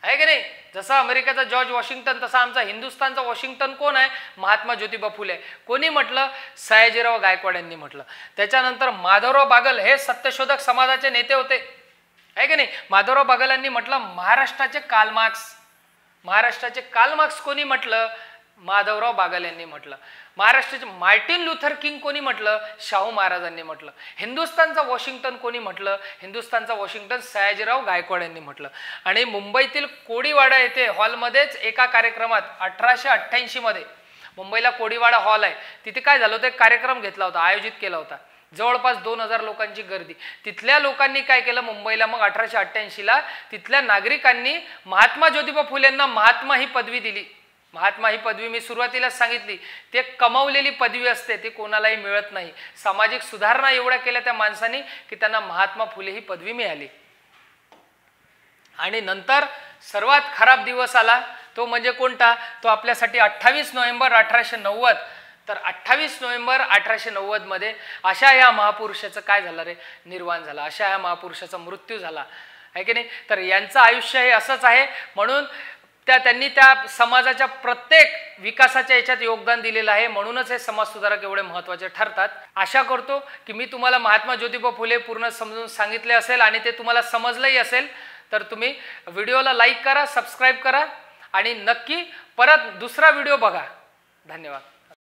आहे की नाही. जसा अमेरिकेचा जॉर्ज वॉशिंग्टन तसा आमचा हिंदुस्थानचा वॉशिंग्टन कोण आहे, महात्मा ज्योतिबा फुले. कोणी म्हटलं, सयाजीराव गायकवाड यांनी म्हटलं. त्याच्यानंतर माधवराव बागल हे सत्यशोधक समाजाचे नेते होते, आहे की नाही. माधवराव बागल यांनी म्हटलं महाराष्ट्राचे कार्ल मार्क्स. महाराष्ट्राचे कार्ल मार्क्स कोणी म्हटलं, माधवराव बागल यांनी म्हटलं. महाराष्ट्राचे मार्टिन ल्युथर किंग कोणी म्हटलं, शाहू महाराजांनी म्हटलं. हिंदुस्थानचा वॉशिंग्टन कोणी म्हटलं, हिंदुस्थानचा वॉशिंग्टन सयाजीराव गायकवाड यांनी म्हटलं. आणि मुंबईतील कोडीवाडा येथे हॉलमध्येच एका कार्यक्रमात 1888 मध्ये, मुंबईला कोडीवाडा हॉल आहे, तिथे काय झालं होतं, एक कार्यक्रम घेतला होता, आयोजित केला होता. जवळपास 2000 लोकांची गर्दी. तिथल्या लोकांनी काय केलं, मुंबईला मग 1888ला तिथल्या नागरिकांनी महात्मा ज्योतिबा फुलेंना महात्मा ही पदवी दिली. महात्मा ही पदवी मी सुरुवातीलाच सांगितली, ते कमावलेली पदवी असते, ती कोणालाही मिळत नाही. सामाजिक सुधारणा एवढ्या केल्या त्या माणसांनी की त्यांना महात्मा फुले ही पदवी मिळाली. आणि नंतर सर्वात खराब दिवस आला, तो म्हणजे कोणता, तो आपल्यासाठी 28 नोव्हेंबर 1890. तर 28 नोव्हेंबर 1890 मध्ये अशा या महापुरुषाचं काय झालं रे, निर्वाण झाला. अशा या महापुरुषाचा मृत्यू झाला, आहे की नाही. तर यांचं आयुष्य हे असंच आहे. म्हणून त्यांनी त्या समाजाच्या प्रत्येक विकासाच्या याच्यात योगदान दिलेलं आहे. म्हणूनच हे समाज सुधारक एवढे महत्त्वाचे ठरतात. आशा करतो की मी तुम्हाला महात्मा ज्योतिबा फुले पूर्ण समजून सांगितले असेल आणि ते तुम्हाला समजलंही असेल. तर तुम्ही व्हिडिओला लाईक करा, सबस्क्राईब करा आणि नक्की परत दुसरा व्हिडिओ बघा. धन्यवाद.